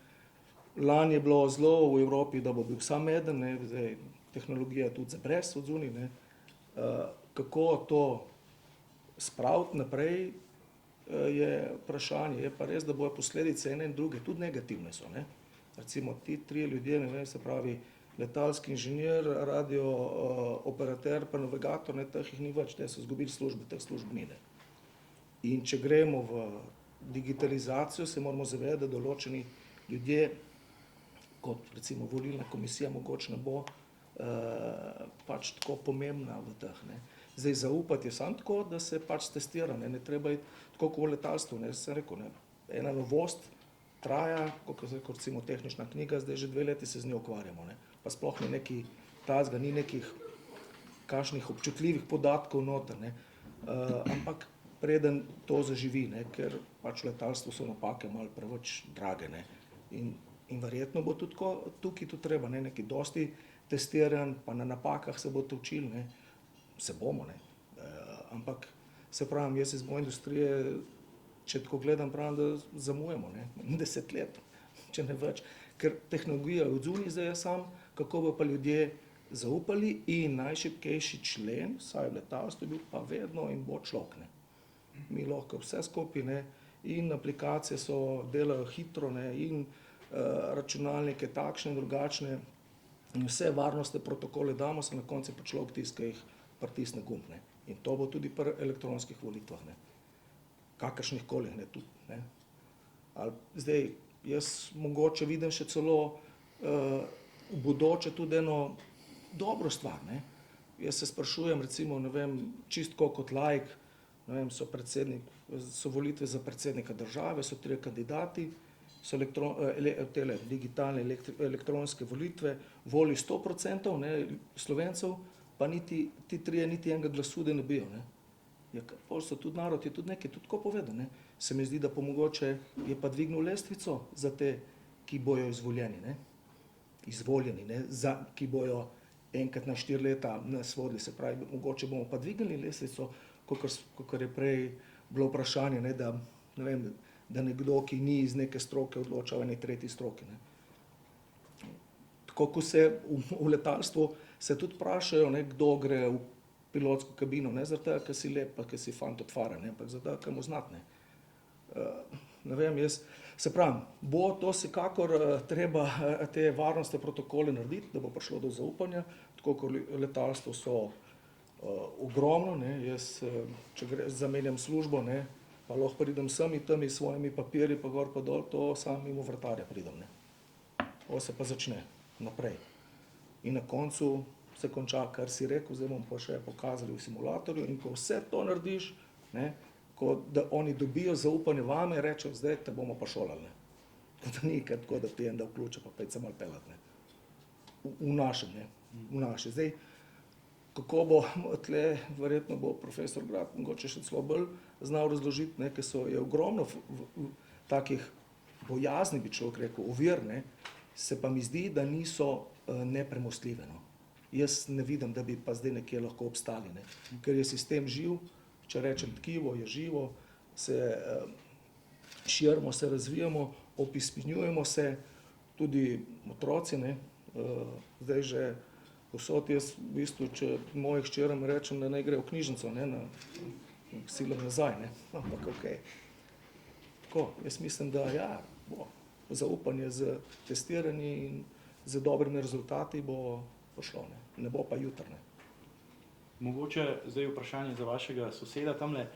Lani je bilo zelo v Evropi, da bo bil sam eden, ne, zdaj tehnologija tudi za brez od zunaj, ne. Kako to spraviti naprej, je vprašanje. Je pa res, da bojo posledice ene in druge, tudi negativne so, ne. Recimo ti 3 ljudje, ne vem, se pravi letalski inženir, radio operater pa navigator, ne, teh jih ni več, te so izgubili službe, teh služb ni, ne. In če gremo v digitalizacijo, se moramo zavedati, da določeni ljudje, kot recimo volilna komisija, mogoče ne bo pač tako pomembna v teh, ne. Zdaj zaupati je samo tako, da se pač testira, ne treba iti tako kot v letalstvu, ne, sem rekel, ne, ena novost traja, kot recimo tehnična knjiga, zdaj že 2 leti se z njo ukvarjamo, ne, pa sploh ni nekaj tazga, ni nekih kakšnih občutljivih podatkov noter, ne, ampak preden to zaživi, ne, ker pač v letalstvu so napake malo preveč drage, ne, in verjetno bo tudi tukaj tudi treba, ne, nekaj dosti testiranj, pa na napakah se boste učili, ne, se bomo, ne, ampak se pravim, jaz iz moje industrije, če tako gledam, pravim, da zamujamo, ne, 10 let, če ne več, ker tehnologija od zunaj zdaj je sam, kako bo pa ljudje zaupali in najšibkejši člen, saj v letalstvu je bil pa vedno in bo človek, ne. Mi lahko vse skupaj, ne, in aplikacije so, delajo hitro, ne, in računalnike takšne in drugačne, in vse varnostne protokole damo, se na koncu pa človek tiska jih pritisne gumb, ne. In to bo tudi pri elektronskih volitvah, ne. Kakršnih koli, ne, tudi, ne. Ali zdaj, jaz mogoče vidim še celo v bodoče tudi eno dobro stvar, ne. Jaz se sprašujem, recimo, ne vem, čistko kot laik, ne vem, so volitve za predsednika države, so 3 kandidati, so digitalne elektronske volitve, voli 100%, ne, Slovencev, pa niti ti 3 niti enega glasu, da ne bijo, ne. Ja, pol so tudi narod, je tudi nekaj tudi tako povedal, ne. Se mi zdi, da pa mogoče je pa dvignil lestvico za te, ki bojo izvoljeni, ne. Izvoljeni, ne, ki bojo enkrat na 4 leta nas vodili, se pravi, mogoče bomo pa dvignili lestvico, kakor je prej bilo vprašanje, ne, da, ne vem, da nekdo, ki ni iz neke stroke, odloča o eni tretji stroki, ne. Tako, ko se v letalstvu se tudi vprašajo, ne, kdo gre v pilotsko kabino, ne zaradi tega, ker si lep, pa ker si fant od fare, ne, ampak zaradi tega, ker mu znat, ne. Ne vem, jaz, se pravim, bo to vsekakor treba te varnostne protokole narediti, da bo prišlo do zaupanja, tako kot letalstvo so ogromno, ne, jaz, če zamenjam službo, ne, pa lahko pridem sem in tam s svojimi papirji, pa gor pa dol, to sam mimo vratarja pridem, ne. To se pa začne naprej. In na koncu se konča, kar si rekel, zdaj bomo pa še pokazali v simulatorju, in ko vse to narediš, ne, ko da oni dobijo zaupanje vame, rečejo, zdaj te bomo pa šolali, ne. Tako da ni tako, da ti en da vključe, pa pejte se malo pelat, ne. V našem, ne, v naši. Zdaj, kako bo tle, verjetno bo profesor Grad mogoče še celo bolj znal razložiti, ne, ker je ogromno takih bojazni, bi človek rekel, ovir, ne, se pa mi zdi, da niso nepremostljive, no. Jaz ne vidim, da bi pa zdaj nekje lahko obstali, ne, ker je sistem živ, če rečem tkivo, je živo, se širimo, se razvijamo, opismenjujemo se, tudi otroci, ne, zdaj že posod jaz v bistvu, če mojih hčeram rečem, da naj gre v knjižnico, ne, na silom nazaj, ne, ampak okej. Tako, jaz mislim, da ja, bo zaupanje z testiranji in z dobrimi rezultati bo pošlo, ne bo pa jutri, ne. Mogoče zdaj vprašanje za vašega soseda tamle.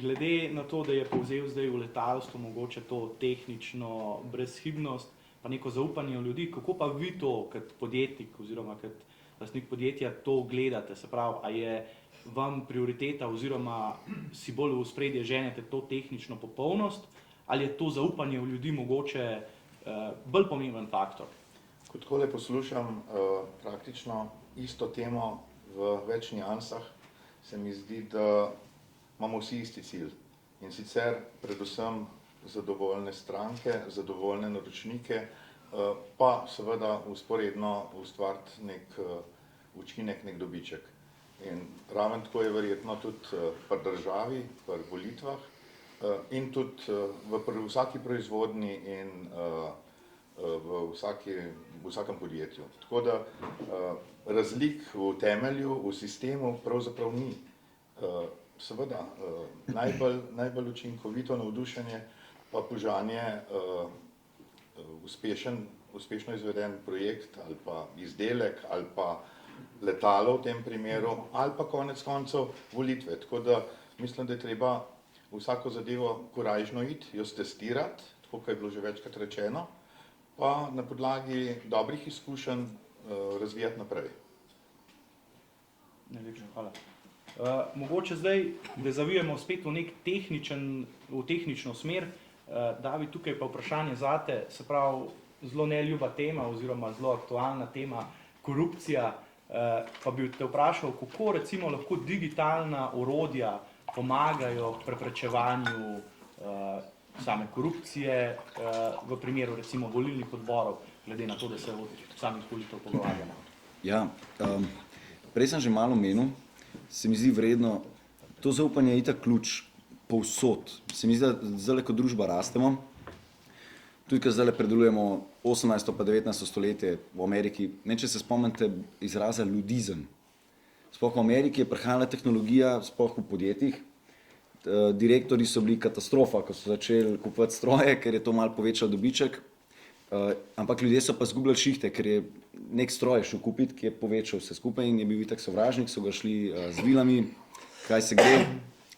Glede na to, da je povzel zdaj v letalstvu mogoče to tehnično brezhibnost, pa neko zaupanje v ljudi, kako pa vi to kot podjetnik oziroma kot lastnik podjetja to gledate? Se pravi, a je vam prioriteta oziroma si bolj v ospredje ženete to tehnično popolnost, ali je to zaupanje v ljudi mogoče bolj pomemben faktor? Ko takole poslušam praktično isto temo v več niansah, se mi zdi, da imamo vsi isti cilj. In sicer predvsem zadovoljne stranke, zadovoljne naročnike, pa seveda usporedno ustvariti nek učinek, nek dobiček. In raven tako je verjetno tudi pri državi, pri volitvah in tudi v vsaki proizvodnji in v vsakem podjetju. Tako da razlik v temelju, v sistemu pravzaprav ni. Seveda, najbolj učinkovito navdušenje pa požanje uspešno izveden projekt ali pa izdelek ali pa letalo v tem primeru ali pa konec koncev volitve. Tako da mislim, da je treba vsako zadevo korajžno iti, jo testirati, tako kot je bilo že večkrat rečeno, pa na podlagi dobrih izkušenj razvijati naprej. Najlepša hvala. Mogoče zdaj, da zavijemo spet v tehnično smer, David, tukaj pa vprašanje zate, se pravi, zelo neljuba tema oziroma zelo aktualna tema, korupcija, pa bi te vprašal, kako recimo lahko digitalna orodja pomagajo k preprečevanju same korupcije v primeru recimo volilnih odborov, glede na to, da se o samih volitev pogovarjamo. Ja, prej sem že malo omenil, se mi zdi vredno, to zaupanje je itak ključ povsod. Se mi zdi, da zdaj, ko družba rastemo, tudi ko zdaj predelujemo 18. pa 19. stoletje v Ameriki, ne če se spomnite izraza ludizem. Sploh v Ameriki je prihajala tehnologija, sploh v podjetjih. Direktorji so bili katastrofa, ko so začeli kupovati stroje, ker je to malo povečal dobiček. Ampak ljudje so pa zgubljali šihte, ker je nek stroj šel kupiti, ki je povečal vse skupaj in je bil itak sovražnik, so ga šli z vilami, kaj se gre,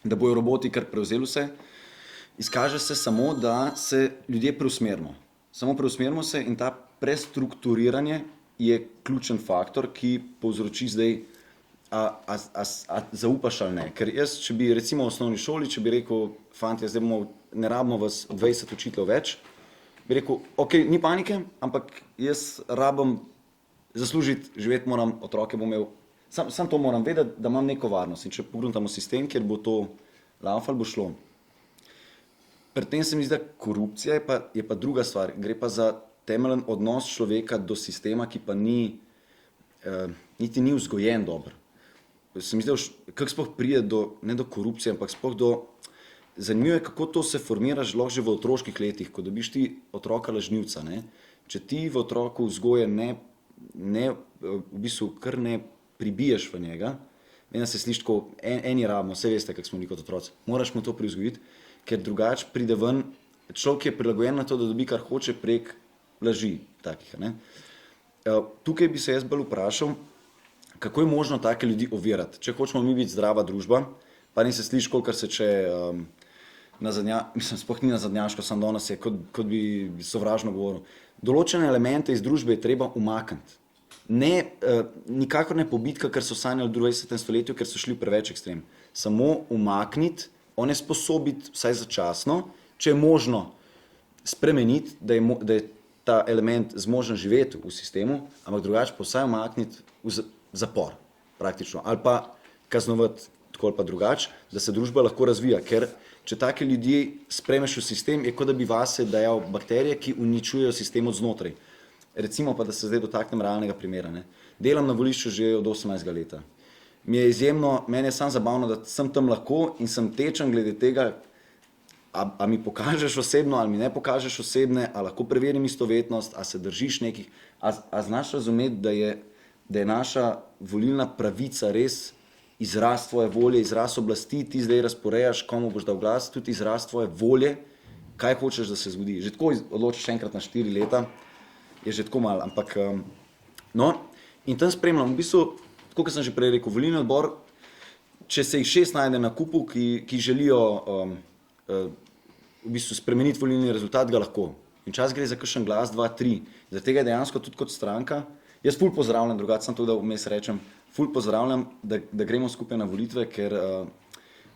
da bojo roboti kar prevzeli vse. Izkaže se samo, da se ljudje preusmerimo. Samo preusmerimo se in ta prestrukturiranje je ključen faktor, ki povzroči zdaj, a zaupaš ali ne. Ker jaz, če bi recimo v osnovni šoli, če bi rekel, fantje, zdaj ne rabimo vas 20 učiteljev več, bi rekel, ok, ni panike, ampak jaz rabim zaslužiti, živeti moram, otroke bom imel, sam to moram vedeti, da imam neko varnost. In če pogledamo sistem, kjer bo to laufalo, bo šlo. Pri tem se mi zdi, da korupcija je pa druga stvar. Gre pa za temeljen odnos človeka do sistema, ki pa niti ni vzgojen dobro. Se mi zdi, kako sploh pride ne do korupcije, ampak sploh do... Zanimivo je, kako to se formira že v otroških letih, ko dobiš ti otroka lažnivca. Ne? Če ti v otroku vzgoje v bistvu kar ne pribiješ v njega, ena se sliši tako, eni rabimo, vse veste, kak smo bili kot otroci, moraš mu to privzgojiti, ker drugače pride ven, človek je prilagojen na to, da dobi kar hoče prek laži takih. Ne? Tukaj bi se jaz bolj vprašal, kako je možno take ljudi ovirati. Če hočemo mi biti zdrava družba, pa ni se sliši, kolikor se če sploh ni nazadnjaško, sam danes je, kot bi sovražno govoril. Določene elemente iz družbe je treba umakniti. Nikakor ne pobitka, ker so sanjali v 20. stoletju, ker so šli preveč ekstrem. Samo umakniti, onesposobiti vsaj začasno, če je možno spremeniti, da je ta element zmožen živeti v sistemu, ampak drugače pa vsaj umakniti v zapor praktično. Ali pa kaznovati tako ali pa drugače, da se družba lahko razvija, ker če take ljudi spremeš v sistem, je kot da bi vase dajal bakterije, ki uničujejo sistem od znotraj. Recimo pa, da se zdaj dotaknem realnega primera. Ne. Delam na volišču že od 18. leta. Meni je samo zabavno, da sem tam lahko in sem tečen glede tega, a mi pokažeš osebno, ali mi ne pokažeš osebne, a lahko preverim istovetnost, a se držiš nekih, a znaš razumeti, da je naša volilna pravica res izraz tvoje volje, izraz oblasti, ti zdaj razporejaš, komu boš dal glas, tudi izraz tvoje volje, kaj hočeš, da se zgodi. Že tako odločiš enkrat na 4 leta, je že tako malo, ampak no, in tam spremljam, v bistvu, tako kot sem že prej rekel, volilni odbor, če se jih 6 najde na kupu, ki želijo v bistvu spremeniti volilni rezultat, ga lahko. In čas gre za kakšen glas, 2, 3. Zaradi tega je dejansko tudi kot stranka, jaz ful pozdravljam, drugače sem to, da vmes rečem, ful pozdravljam, da gremo skupaj na volitve, ker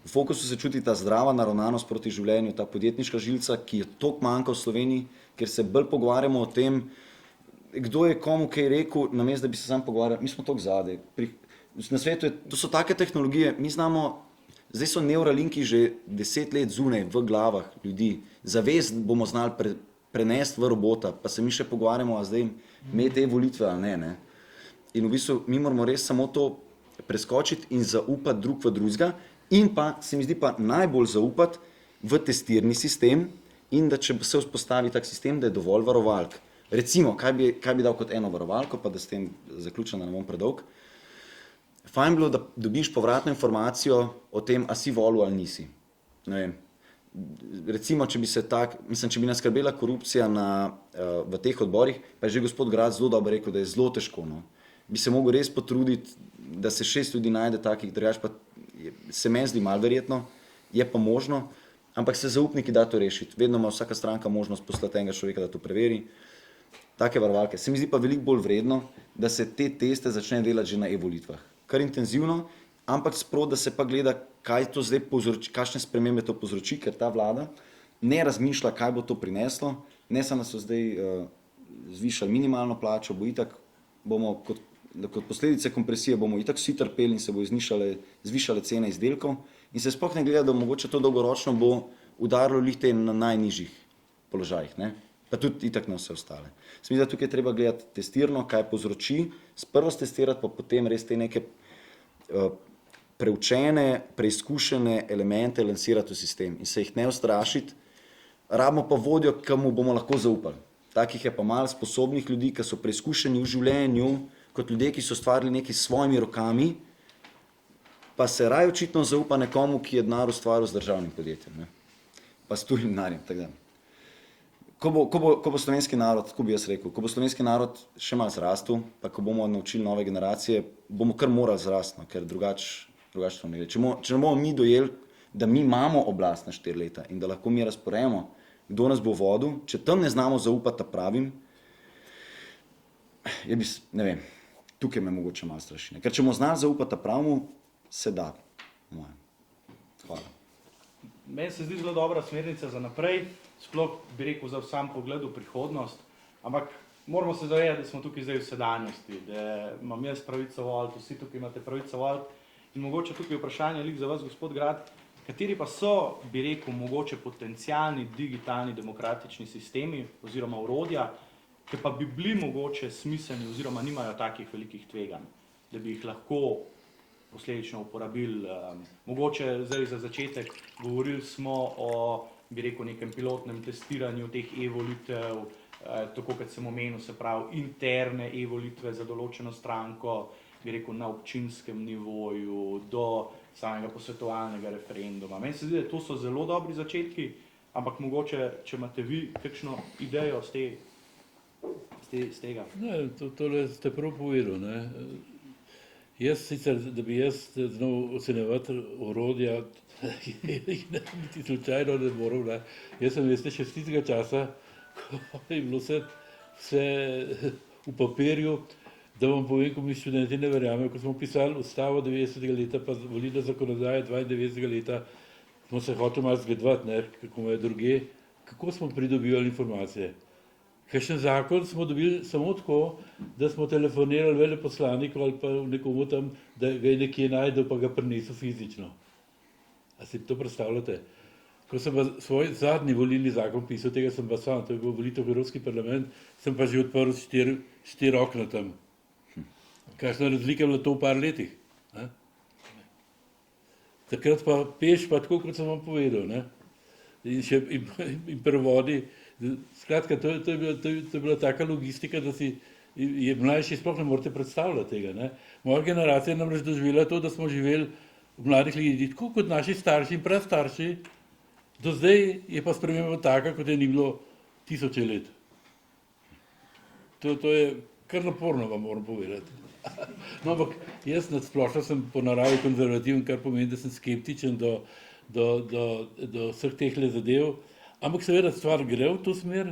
v fokusu se čuti ta zdrava naravnanost proti življenju, ta podjetniška žilca, ki je toliko manjka v Sloveniji, ker se bolj pogovarjamo o tem, kdo je komu kaj rekel, namesto da bi se sam pogovarjali, mi smo toliko zadaj. Na svetu to so take tehnologije, mi znamo, zdaj so neuralinki že 10 let zunaj v glavah ljudi, zavest bomo znali prenesti v robota, pa se mi še pogovarjamo, a zdaj imeti te volitve ali ne. in v bistvu mi moramo res samo to preskočiti in zaupati drug v drugega in pa, se mi zdi pa najbolj zaupati v testirni sistem in da če se vzpostavi tak sistem, da je dovolj varovalk. Recimo, kaj bi dal kot eno varovalko, pa da s tem zaključim, da ne bom predolg. Fajn bilo, da dobiš povratno informacijo o tem, a si volil ali nisi. Ne vem. Recimo, če bi nas skrbela korupcija v teh odborih, pa je že gospod Grad zelo dobro rekel, da je zelo težko. No. Bi se mogel res potruditi, da se 6 ljudi najde takih, drugače pa se meni zdi malo verjetno, je pa možno, ampak se zaupniki da to rešiti. Vedno ima vsaka stranka možnost poslati enega človeka, da to preveri. Take varovalke. Se mi zdi pa veliko bolj vredno, da se te teste začne delati že na e-volitvah. Kar intenzivno, ampak sproti, da se pa gleda, kaj to zdaj povzroči, kakšne spremembe to povzroči, ker ta vlada ne razmišlja, kaj bo to prineslo, ne samo, da so zdaj zvišali minimalno plačo, bo itak bomo kot posledice kompresije bomo itak vsi trpeli in se bo zvišale cene izdelkov in se sploh ne gleda, da mogoče to dolgoročno bo udarilo lihte na najnižjih položajih, ne? Pa tudi itak na vse ostale. Se mi zdi, da tukaj treba gledati testirno, kaj povzroči, sprvo stestirati, pa potem res te neke preučene, preizkušene elemente lansirati v sistem in se jih ne ustrašiti, rabimo pa vodjo, komu bomo lahko zaupali. Takih je pa malo sposobnih ljudi, ki so preizkušeni v življenju, kot ljudje, ki so stvarili nekaj s svojimi rokami, pa se raje očitno zaupa nekomu, ki je denar ustvaril z državnim podjetjem, ne? Pa s tujim denarjem, tako da. Ko bo slovenski narod, tako bi jaz rekel, ko bo slovenski narod še malo zrastel, pa ko bomo naučili nove generacije, bomo kar morali zrasti, ker drugače to ne gre. Če ne bomo mi dojeli, da mi imamo oblast na 4 leta in da lahko mi razporejamo, kdo nas bo vodil, če tam ne znamo zaupati pravim, ne vem, tukaj me mogoče malo straši. Ker če bomo znali zaupati pravmu, se da. Hvala. Meni se zdi zelo dobra smernica za naprej, sploh bi rekel za sam pogled v prihodnost, ampak moramo se zavedati, da smo tukaj zdaj v sedanjosti, da imam jaz pravico voliti, vsi tukaj imate pravico voliti in mogoče tukaj vprašanje lik za vas, gospod Grad, kateri pa so, bi rekel, mogoče potencialni digitalni demokratični sistemi oziroma orodja, ki pa bi bili mogoče smiselni oziroma nimajo takih velikih tveganj, da bi jih lahko posledično uporabili. Mogoče zdaj za začetek govorili smo o, bi rekel, nekem pilotnem testiranju teh e-volitev, tako kot sem omenil, se pravi interne e-volitve za določeno stranko, bi rekel, na občinskem nivoju, do samega posvetovalnega referenduma. Meni se zdi, da to so zelo dobri začetki, ampak mogoče, če imate vi kakšno idejo z tega. Ne, tole ste prav povedali, ne. Jaz sicer, da bi jaz znal ocenjevati orodja, niti slučajno ne moram, ne. Jaz sem veste še z tistega časa, ko je bilo vse v papirju, da vam povem, ko mi študenti ne verjamejo, ko smo pisali ustavo 90. leta, pa volilna zakonodaja 92. leta, smo se hoteli malo zgledovati, ne, kako imajo druge, kako smo pridobivali informacije. Kakšen zakon smo dobili samo tako, da smo telefonirali veleposlaniku ali pa nekomu tam, da ga je nekje najdel, pa ga prinesel fizično. A si to predstavljate? Ko sem pa svoj zadnji volilni zakon pisal, tega sem pa sam, to je bil volitev v Evropski parlament, sem pa že odprl 4 okna tam. Kakšna razlika je bila to v par letih? Ne? Takrat pa peš, pa tako, kot sem vam povedal, ne? In prevodi. Skratka, to je bila taka logistika, da si mlajši sploh ne morete predstavljati tega. Ne? Moja generacija je namreč doživela to, da smo živeli v mladih ljudi, tako kot naši starši in prastarši, do zdaj je pa sprememba taka, kot je ni bilo 1000 let. To je kar naporno, vam moram povedati. No, ampak jaz nadsplošno sem po naravi konzervativen, kar pomeni, da sem skeptičen do vseh teh zadev. Ampak seveda stvar gre v to smer,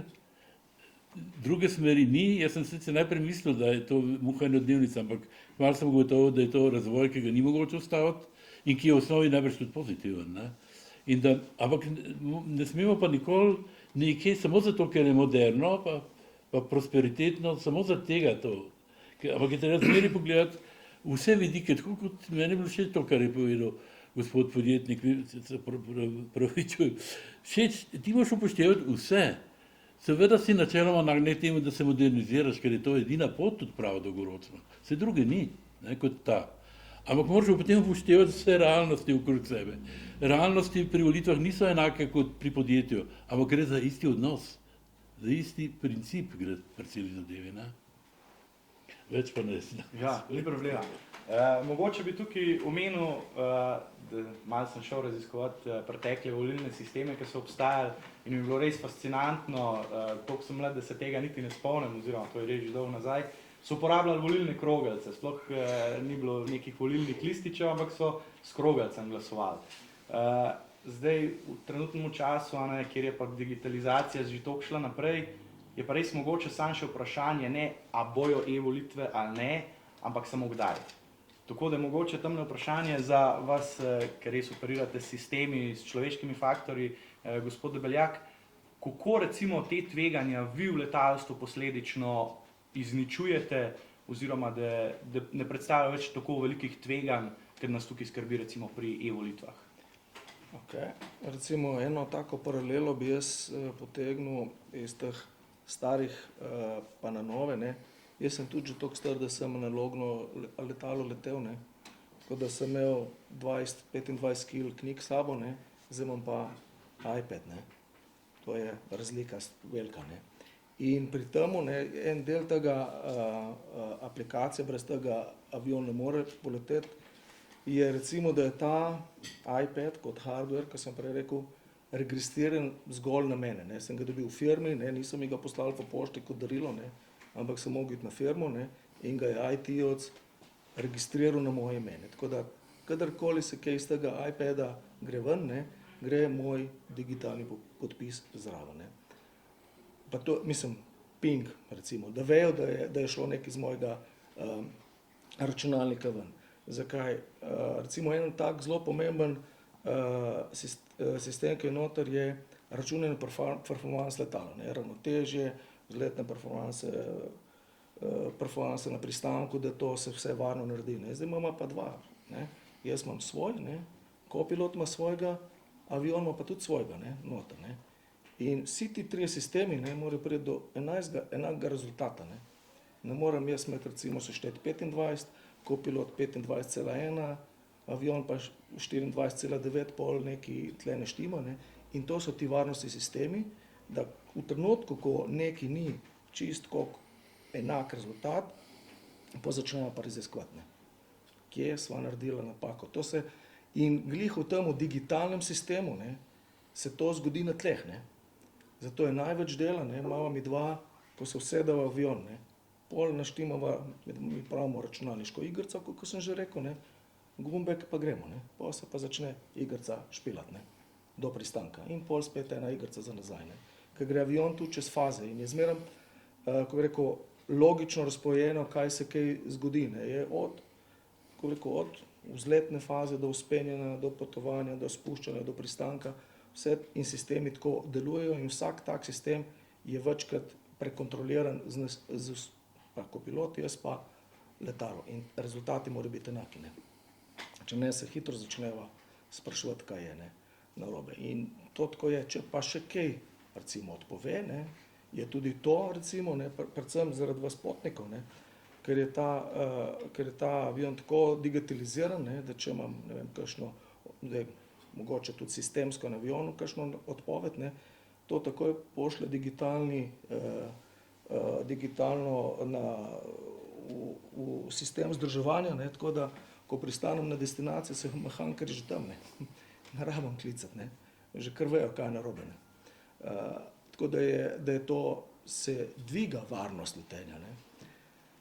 druge smeri ni. Jaz sem sicer najprej mislil, da je to muha enodnevnica, ampak malo sem gotovo, da je to razvoj, ki ga ni mogoče ustaviti in ki je v osnovi najbrž tudi pozitiven. Ne? Ampak ne smemo pa nikoli nekaj, samo zato, ker je moderno, pa prosperitetno, samo za tega to. Ampak je treba zmeri pogledati vse vidike, tako kot meni je bilo všeč to, kar je povedal gospod podjetnik, pravičujem. Ti moraš upoštevati vse. Seveda si načeloma nagnjen temu, da se moderniziraš, ker je to edina pot tudi prav dolgoročno. Vse druge ni, ne, kot ta. Ampak moraš potem upoštevati vse realnosti okrog sebe. Realnosti pri volitvah niso enake kot pri podjetju, ampak gre za isti odnos, za isti princip gre pri celi zadevi. Ne? Več pa ne znam. Ja, ni problema. Mogoče bi tukaj omenil, da malo sem šel raziskovati pretekle volilne sisteme, ki so obstajali in mi je bilo res fascinantno, koliko sem mlad, da se tega niti ne spomnim, oziroma to je res že dolgo nazaj, so uporabljali volilne krogelce, sploh ni bilo nekih volilnih lističev, ampak so s krogelcem glasovali. Zdaj, v trenutnem času, kjer je pa digitalizacija že toliko šla naprej, je pa res mogoče samo še vprašanje, ne, a bojo e-volitve ali ne, ampak samo kdaj. Tako da je mogoče tamle vprašanje za vas, ker res operirate s sistemi, s človeškimi faktorji, gospod Debeljak, kako recimo te tveganja vi v letalstvu posledično izničujete, oziroma da ne predstavljajo več tako velikih tveganj, ker nas tukaj skrbi recimo pri e-volitvah? Okay. Recimo eno tako paralelo bi jaz potegnil iz teh starih pa na nove, ne. Jaz sem tudi že toliko star, da sem analogno letalo letel, ne. Tako da sem imel 20-25 kg knjig s sabo, ne. Zdaj imam pa iPad, ne. To je razlika velika, ne. In pri tem, ne, en del tega aplikacije, brez tega avion ne more poleteti, je recimo, da je ta iPad kot hardware, kot sem prej rekel, registriran zgolj na mene, ne. Sem ga dobil v firmi, ne, nisem mi ga poslal po pošti kot darilo, ne, ampak sem mogel iti na firmo, ne, in ga je IT-ovc registriral na moje ime. Tako da, kadarkoli se kaj iz tega iPada gre ven, ne, gre moj digitalni podpis zraven, ne. Pa to, mislim, ping, recimo, da vejo, da je šlo nekaj iz mojega računalnika ven. Zakaj? Recimo en tak zelo pomemben sistem, ki je noter, je računanje performans letala, ne, ravnotežje, vzletne performanse na pristanku, da to se vse varno naredi, ne. Zdaj imamo pa dva, ne. Jaz imam svoj, ne, kopilot ima svojega, avion ima pa tudi svojega, ne, noter, ne. In vsi ti trije sistemi, ne, morajo priti do enakega rezultata, ne. Ne moram jaz imeti recimo sešteti 25, kopilot 25,1, avion pa 24,9, pol neki tle ne štima, ne. In to so ti varnostni sistemi, da v trenutku, ko neki ni čist koliko enak rezultat, pa začnejo pa raziskovati, ne. Kje sva naredila napako. To se, in glih v tem digitalnem sistemu, ne, se to zgodi na tleh, ne. Zato je največ dela, ne, imamo mi dva, ko se usedeva v avion, ne. Pol naštimava, mi pravimo računalniško igrico, kot sem že rekel, ne. Gumbek pa gremo, ne. Pol se pa začne igrica špilati, ne, do pristanka. In pol spet ena igrica za nazaj, ne. Ker gre avion tu čez faze in je zmeraj, ko bi rekel, logično razporejeno, kaj se kaj zgodi, ne. Je od vzletne faze do vzpenjanja, do potovanja, do spuščanja, do pristanka, vse in sistemi tako delujejo in vsak tak sistem je večkrat prekontroliran z kopilot, jaz pa letalo. In rezultati morajo biti enaki, ne. Če ne, se hitro začneva spraševati, kaj je, ne, narobe. In to tako je, če pa še kaj, recimo, odpove, ne, je tudi to, recimo, ne, predvsem zaradi vas potnikov, ne, ker je ta avion tako digitaliziran, ne, da če imam, ne vem, kakšno, zdaj, mogoče tudi sistemsko na avionu, kakšno odpoved, ne, to takoj pošlje digitalno v sistem vzdrževanja, ne, tako da, ko pristanem na destinacijo, se mehankarji že tam, ne, ne rabim klicati, ne, že kar vejo, kaj je narobe, ne. Tako da je to, se dviga varnost letenja, ne.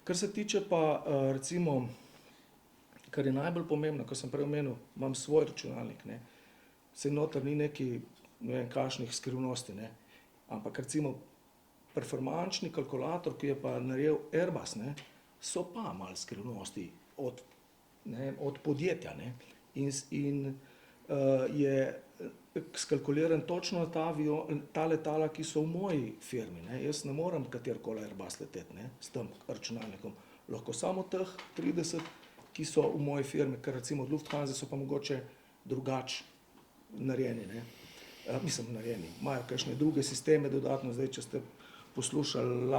Kar se tiče pa, recimo, kar je najbolj pomembno, ko sem prej omenil, imam svoj računalnik, ne, saj noter ni neki, ne vem, kakšnih skrivnosti, ne, ampak recimo performančni kalkulator, ki je pa naredil Airbus, ne, so pa malo skrivnosti od podjetja, ne, in je skalkuliran točno ta letala, ki so v moji firmi, ne, jaz ne morem katerikoli Airbus leteti, ne, s tem računalnikom, lahko samo teh 30, ki so v moji firmi, ker recimo od Lufthansa so pa mogoče drugače narejeni, ne. mislim, narejeni, imajo kakšne druge sisteme dodatno, zdaj, če ste poslušali,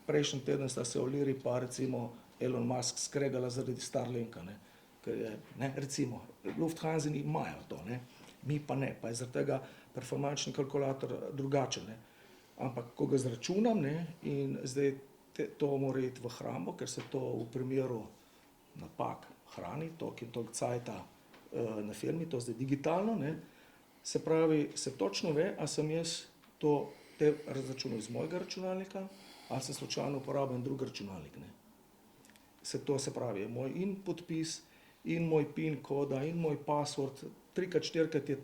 prejšnji teden sta se O'Leary pa recimo Elon Musk skregala zaradi Starlinka, ne, ker je, ne, recimo, Lufthansa imajo to, ne, mi pa ne, pa je zaradi tega performančni kalkulator drugačen, ne, ampak ko ga zračunam, ne, in zdaj to mora iti v hrambo, ker se to v primeru napak hrani, toliko in toliko cajta na firmi, to zdaj digitalno, ne, se pravi, se točno ve, a sem jaz te razračunal iz mojega računalnika, ali sem slučajno uporabil drug računalnik, ne. Se pravi, je moj in podpis, in moj PIN koda, in moj password, 3x4 je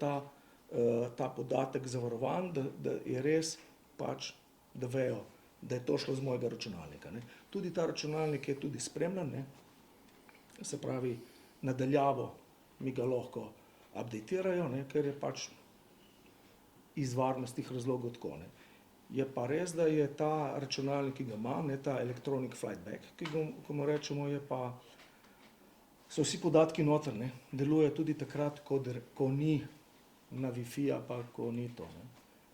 ta podatek zavarovan, da je res pač, da vejo, da je to šlo z mojega računalnika, ne. Tudi ta računalnik je tudi spremljan, ne. Se pravi, nadaljavo mi ga lahko updatirajo, ne, ker je pač iz varnostnih razlogov tako, ne. Je pa res, da je ta računalnik, ki ga imam, ne, ta Electronic Flight Bag, ko mu rečemo, je pa, so vsi podatki noter, ne, deluje tudi takrat, ko ni na Wi-Fi-ja, pa ko ni to, ne.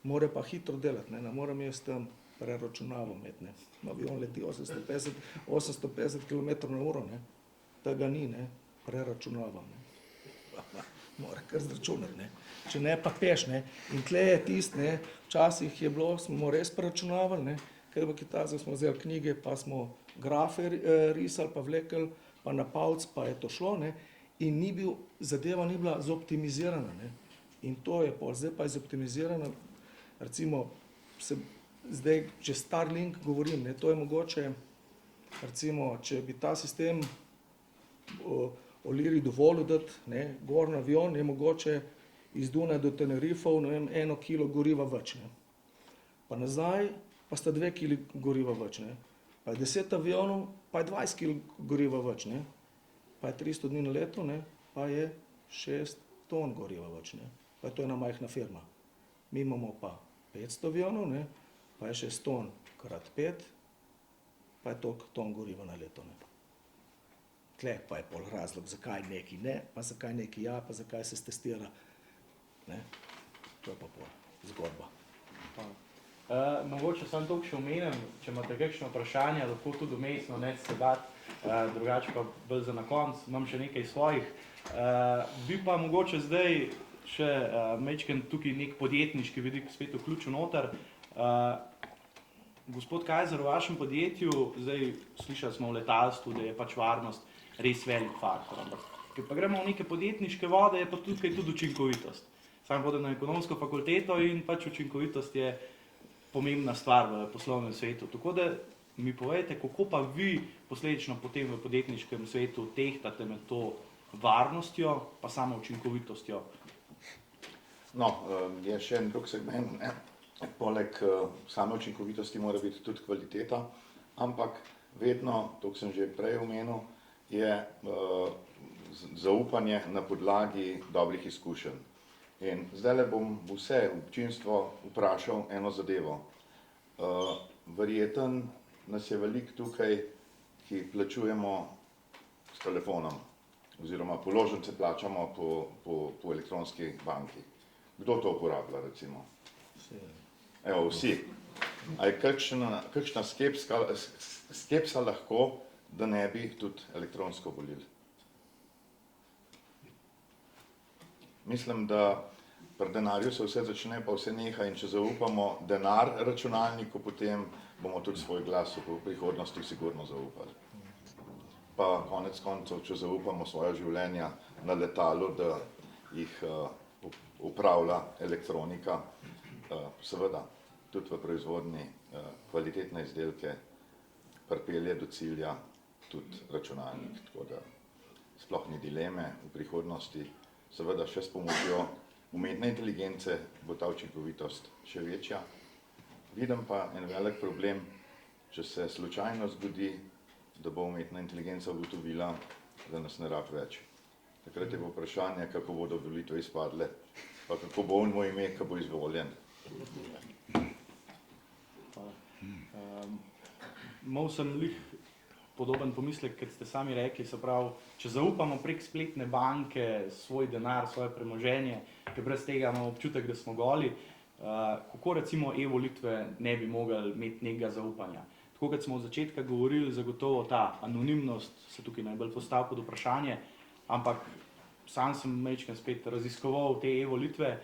More pa hitro delati, ne moram jaz tam preračunavo imeti, ne. Avion leti 850 km/h, ne, tega ni, ne, preračunavam, ne. Mora kar zračunati, ne. Če ne, pa peš, ne. In tle je tist, ne, včasih je bilo, smo res preračunavali, ne, ker v Kitajski smo vzeli knjige, pa smo grafe risali, pa vlekli, pa na palc, pa je to šlo, ne, in zadeva ni bila zoptimizirana, ne. In to je pol, zdaj pa je zoptimizirana, recimo, zdaj, če Starlink govorim, ne, to je mogoče, recimo, če bi ta sistem O'Leary dovolil dati, ne, gor na avion, je mogoče iz Dunaja do Tenerifov, ne vem, 1 kilo goriva več, ne. Pa nazaj, pa sta 2 kili goriva več, ne. Pa je 10 avionov, pa je 20 kil goriva več, ne. Pa je 300 dni na leto, ne, pa je 6 ton goriva več, ne. Pa je to ena majhna firma. Mi imamo pa 500 avionov, ne, pa je 6 ton krat 5, pa je toliko ton goriva na leto, ne. Tle pa je pol razlog, zakaj neki ne, pa zakaj neki ja, pa zakaj se stestira, ne. To je pa pol zgodba. Mogoče samo toliko še omenim, če imate kakšno vprašanje, lahko tudi vmesno, ne se dati, drugače pa bolj za na konec, imam še nekaj svojih. Bi pa mogoče zdaj še majčkeno tukaj nek podjetniški vidik spet vključil noter. Gospod Kajzer, v vašem podjetju, zdaj slišali smo v letalstvu, da je pač varnost res velik faktor, ampak ker pa gremo v neke podjetniške vode, je pa tukaj tudi učinkovitost. Sam hodim na ekonomsko fakulteto in pač učinkovitost je pomembna stvar v poslovnem svetu. Tako da mi povejte, kako pa vi posledično potem v podjetniškem svetu tehtate med to varnostjo pa samo učinkovitostjo? No, je še en drug segment, ne. Poleg same učinkovitosti mora biti tudi kvaliteta, ampak vedno, to sem že prej omenil, je zaupanje na podlagi dobrih izkušenj. In zdajle bom vse občinstvo vprašal eno zadevo. Verjeten nas je veliko tukaj, ki plačujemo s telefonom, oziroma položnice plačamo po elektronski banki. Kdo to uporablja, recimo? Evo, vsi. A je kakšna skepsa lahko, da ne bi tudi elektronsko volili? Mislim, da pri denarju se vse začne, pa vse neha, in če zaupamo denar računalniku, potem bomo tudi svoj glas v prihodnosti sigurno zaupali. Pa konec koncev, če zaupamo svoja življenja na letalu, da jih upravlja elektronika, seveda tudi v proizvodnji kvalitetne izdelke pripelje do cilja tudi računalnik, tako da sploh ni dileme v prihodnosti. Seveda še s pomočjo umetne inteligence bo ta učinkovitost še večja. Vidim pa en velik problem, če se slučajno zgodi, da bo umetna inteligenca ugotovila, da nas ne rab več. Takrat je vprašanje, kako bodo volitve izpadle, pa kako bo on moj ime, ko bo izvoljen. Mal sem lih podoben pomislek, kot ste sami rekli, se pravi, če zaupamo prek spletne banke svoj denar, svoje premoženje, ker brez tega imamo občutek, da smo goli, kako recimo e-volitve ne bi mogli imeti nekega zaupanja. Tako kot smo od začetka govorili, zagotovo ta anonimnost se tukaj najbolj postavlja pod vprašanje, ampak sam sem majčkeno spet raziskoval te e-volitve.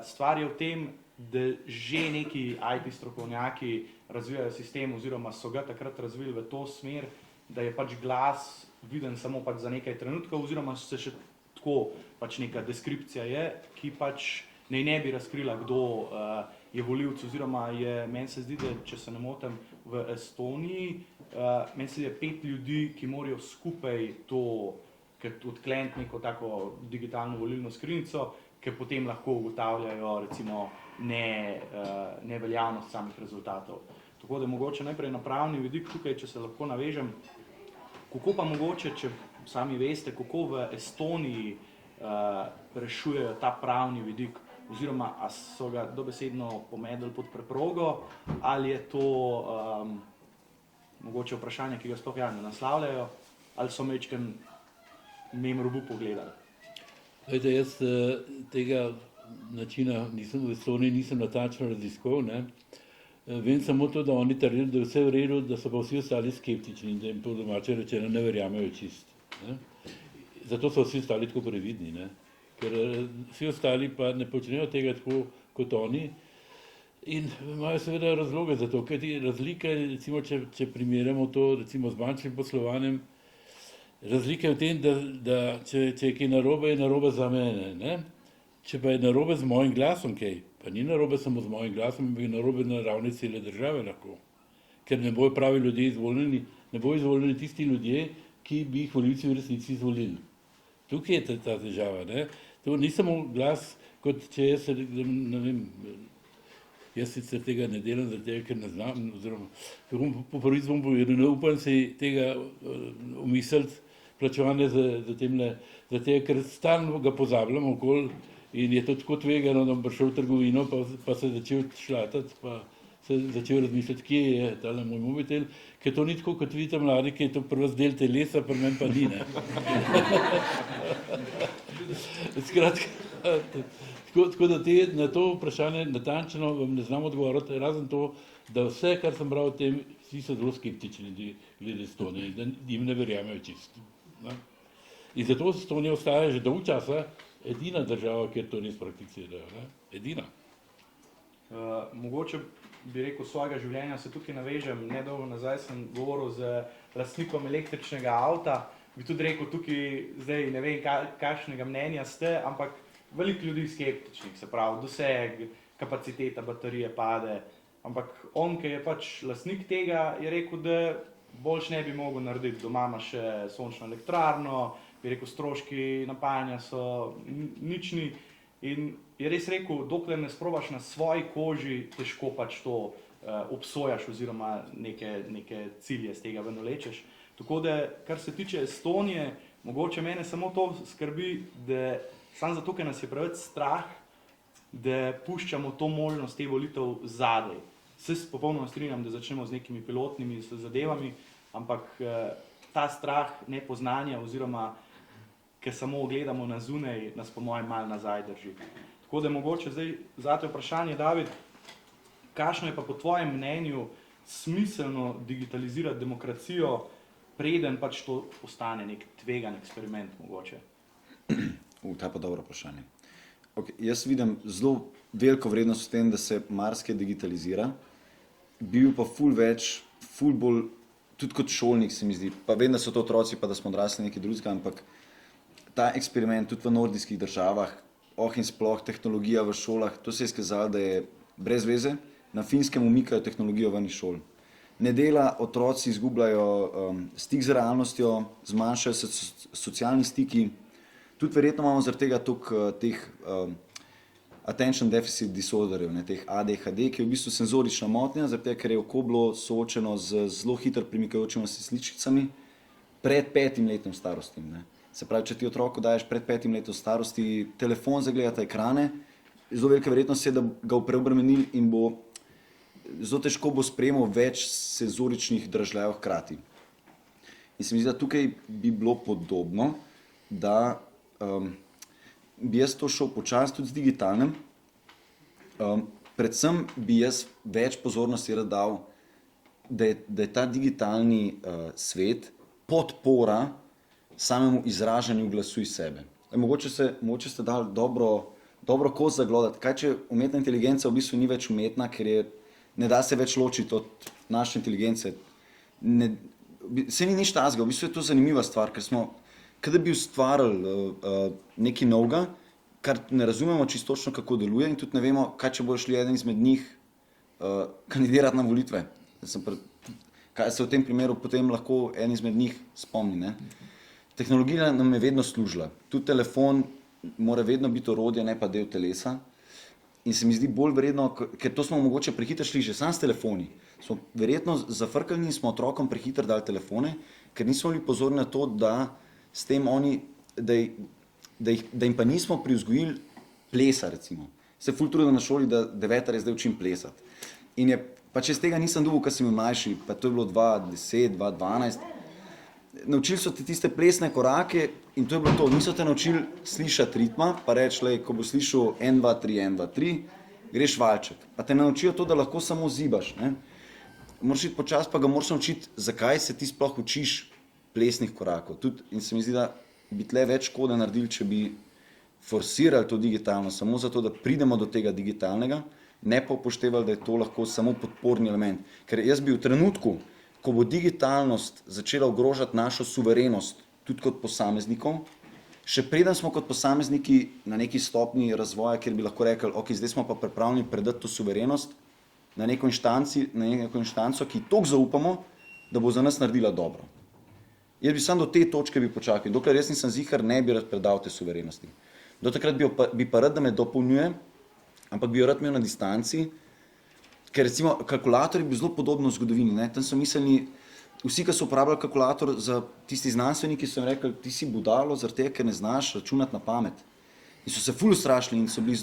Stvar je v tem, da že neki IT strokovnjaki razvijajo sistem oziroma so ga takrat razvili v to smer, da je pač glas viden samo pač za nekaj trenutkov oziroma se še tako pač neka deskripcija je, ki pač ne bi razkrila, kdo je volivec oziroma je, meni se zdi, da če se ne motim, v Estoniji, meni se zdi, da 5 ljudi, ki morajo skupaj to odkleniti neko tako digitalno volilno skrinjico, ki potem lahko ugotavljajo recimo neveljavnost samih rezultatov. Tako da mogoče najprej na pravni vidik tukaj, če se lahko navežem, kako pa mogoče, če sami veste, kako v Estoniji rešujejo ta pravni vidik, oziroma a so ga dobesedno pomedli pod preprogo, ali je to mogoče vprašanje, ki ga sploh ne naslavljajo, ali so majčkeno mimo robu pogledali. Glejte, jaz tega načina v Estoniji nisem natančno raziskoval, ne. Vem samo to, da oni trdijo, da je vse v redu, da so pa vsi ostali skeptični in da jim po domače rečeno ne verjamejo čist. Ne. Zato so vsi ostali tako previdni, ne. Ker vsi ostali pa ne počnejo tega tako kot oni in imajo seveda razloge za to, ker razlika, recimo, če primerjamo to recimo z bančnim poslovanjem, razlika je v tem, da če je kaj narobe, je narobe za mene, ne. Če pa je narobe z mojim glasom kaj, pa ni narobe samo z mojim glasom, je narobe na ravni cele države lahko. Ker ne bojo pravi ljudje izvoljeni, ne bojo izvoljeni tisti ljudje, ki bi jih volivci v resnici izvolili. Tukaj je ta težava, ne. To ni samo glas, kot če jaz, ne vem, jaz sicer tega ne delam, zaradi tega, ker ne znam, oziroma po prvič bom povedal, ne upam se tega umisliti, plačevanje za temle, zaradi tega, ker stalno ga pozabljamo okoli in je to tako tvegano, da bom prišel v trgovino, pa se začel šlatati, pa se začel razmišljati, kje je tale moj mobitel, ker to ni tako, kot vidite mladi, ki je to prvi del telesa, pri meni pa ni, ne. Skratka, tako da na to vprašanje natančno vam ne znam odgovoriti, razen to, da vse, kar sem bral o tem, vsi so zelo skeptični glede Estonije, da jim ne verjamejo čisto. In zato Estonija ostaja že dolgo časa edina država, kjer to res prakticirajo, ne? Edina. Mogoče bi rekel svojega življenja, se tukaj navežem, nedolgo nazaj sem govoril z lastnikom električnega avta, bi tudi rekel tukaj, zdaj ne vem, kakšnega mnenja ste, ampak veliko ljudi skeptičnih, se pravi, doseg, kapaciteta baterije pade, ampak on, ki je pač lastnik tega, je rekel, da boljš ne bi mogel narediti, doma ima še sončno elektrarno, bi rekel, stroški napajanja so nični in je res rekel, dokler ne sprobaš na svoji koži, težko pač to obsojaš oziroma neke cilje z tega ven vlečeš. Tako da, kar se tiče Estonije, mogoče mene samo to skrbi, da samo zato, ker nas je preveč strah, da puščamo to možnost te volitev zadaj. Se popolnoma strinjam, da začnemo z nekimi pilotnimi zadevami, ampak ta strah nepoznanja oziroma, ker samo gledamo na zunaj, nas po mojem malo nazaj drži. Tako da mogoče zdaj zate vprašanje, David, kakšno je pa po tvojem mnenju smiselno digitalizirati demokracijo, preden pač to postane nek tvegan eksperiment mogoče? Ta je pa dobro vprašanje. Okay, jaz vidim zelo veliko vrednost v tem, da se marsikaj digitalizira, bil pa ful bolj, tudi kot šolnik se mi zdi, pa vem, da so to otroci, pa da smo odrasli nekaj drugega, ampak ta eksperiment tudi v nordijskih državah, in sploh tehnologija v šolah, to se je izkazalo, da je brez veze, na Finskem umikajo tehnologijo ven iz šol. Ne dela, otroci izgubljajo stik z realnostjo, zmanjšajo se socialni stiki, tudi verjetno imamo zaradi tega toliko teh attention deficit disorderjev, teh ADHD, ki je v bistvu senzorična motnja, zaradi tega, ker je oko bilo soočeno z zelo hitro premikajočimi se sličicami pred 5 letom starosti. Ne. Se pravi, če ti otroku daješ pred 5 letom starosti telefon za gledati ekrane, zelo velika verjetnost je, da ga bo preobremenil in zelo težko bo sprejemal več senzoričnih dražljajev hkrati. In se mi zdi, da tukaj bi bilo podobno, da bi jaz to šel počasi tudi z digitalnim. Predvsem bi jaz več pozornosti rad dal, da je ta digitalni svet podpora samemu izražanju glasu iz sebe. Mogoče ste dali dobro kost zaglodati. Kaj, če umetna inteligenca v bistvu ni več umetna, ker ne da se več ločiti od naše inteligence. Se ni nič takega, v bistvu je to zanimiva stvar, ker smo, kada bi ustvarili nekaj novega, kar ne razumemo čisto točno, kako deluje in tudi ne vemo, kaj če bojo šli eden izmed njih kandidirati na volitve. Kaj se v tem primeru potem lahko en izmed njih spomni. Ne? Tehnologija nam je vedno služila. Tudi telefon mora vedno biti orodje, ne pa del telesa. In se mi zdi bolj vredno, ker to smo mogoče prehitro šli že sam s telefoni. Smo verjetno zafrkali in smo otrokom prehitro dali telefone, ker nismo bili pozorni na to, da s tem oni, da jim pa nismo privzgojili plesa, recimo. Se ful trudim na šoli, da 9. zdaj učim plesati. In pa če z tega nisem dobil, ko sem bil mlajši, pa to je bilo 2010, 2012, naučili so te tiste plesne korake in to je bilo to. Niso te naučili slišati ritma, pa reči, ko bo slišal 1, 2, 3, 1, 2, 3, greš valček. Pa te naučijo to, da lahko samo zibaš. Ne? Moraš iti počasi, pa ga moraš naučiti, zakaj se ti sploh učiš plesnih korakov. In se mi zdi, da bi tle več škode naredili, če bi forsirali to digitalno, samo zato, da pridemo do tega digitalnega, ne pa upoštevali, da je to lahko samo podporni element. Ker jaz bi v trenutku, ko bo digitalnost začela ogrožati našo suverenost, tudi kot posameznikov, še preden smo kot posamezniki na neki stopni razvoja, kjer bi lahko rekli, ok, zdaj smo pa pripravljeni predati to suverenost na neko inštanco, ki toliko zaupamo, da bo za nas naredila dobro. Jaz bi samo do te točke bi počakal, dokler jaz nisem zihar, ne bi rad predal te suverenosti. Do takrat bi pa rad, da me dopolnjuje, ampak bi jo rad imel na distanci, ker recimo kalkulator je bil zelo podobno v zgodovini. Ne? Tam so mislili, vsi, ki so uporabljali kalkulator, za tisti znanstveniki so jim rekli, ti si budalo, zaradi tega, ker ne znaš računati na pamet. In so se ful ustrašili in so bili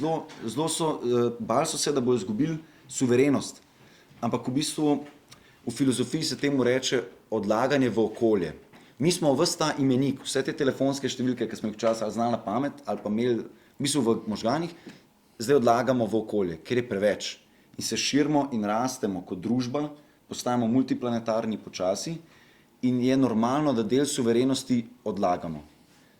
bali so se, da bodo izgubili suverenost. Ampak v bistvu v filozofiji se temu reče odlaganje v okolje. Mi smo ves ta imenik, vse te telefonske številke, ki smo jih včasih znali na pamet ali pa imeli v bistvu v možganih, zdaj odlagamo v okolje, ker je preveč. In se širimo in rastemo kot družba, postajamo multiplanetarni počasi in je normalno, da del suverenosti odlagamo.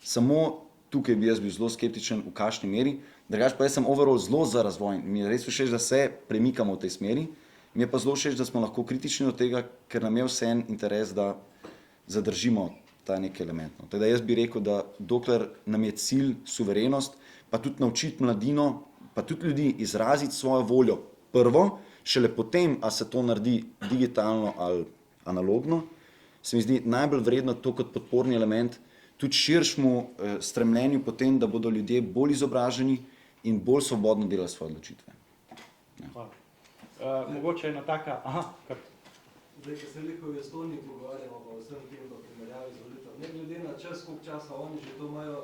Samo tukaj bi jaz bil zelo skeptičen, v kakšni meri, drugače pa jaz sem overall zelo za razvoj. Mi je res všeč, da se premikamo v tej smeri, mi je pa zelo všeč, da smo lahko kritični do tega, ker nam je vseeno interes, da zadržimo ta nek element. Tako da jaz bi rekel, da dokler nam je cilj suverenost, pa tudi naučiti mladino, pa tudi ljudi izraziti svojo voljo prvo, šele potem, a se to naredi digitalno ali analogno, se mi zdi najbolj vredno to kot podporni element, tudi širšemu stremljenju potem, da bodo ljudje bolj izobraženi in bolj svobodno delali svoje odločitve. Hvala. Mogoče ena taka, Zdaj, ko se veliko v Estoniji pogovarjamo pa vsem tem v primerjavi z volitvami, ne glede na čas, koliko časa oni že to imajo,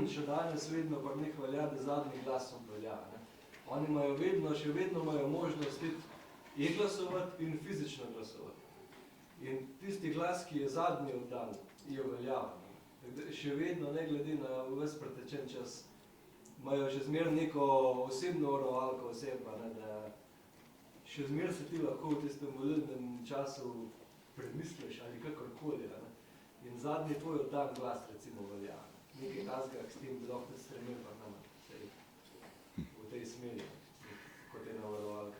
še danes vedno pa nek velja, da zadnji glasom velja. Ne? Oni imajo še vedno imajo možnost e-glasovati in fizično glasovati. In tisti glas, ki je zadnji oddan, je veljaven. Še vedno, ne glede na ves pretečen čas, imajo še zmer neko osebno varovalko oseba, ne, da še zmer se ti lahko v tistem volilnem času premisliš ali kakorkoli. Ne? In zadnji tvoj oddan glas recimo velja. Nekaj tasga, s tem bi lahko stremil pa nama v tej smeri, kot je na varovalka.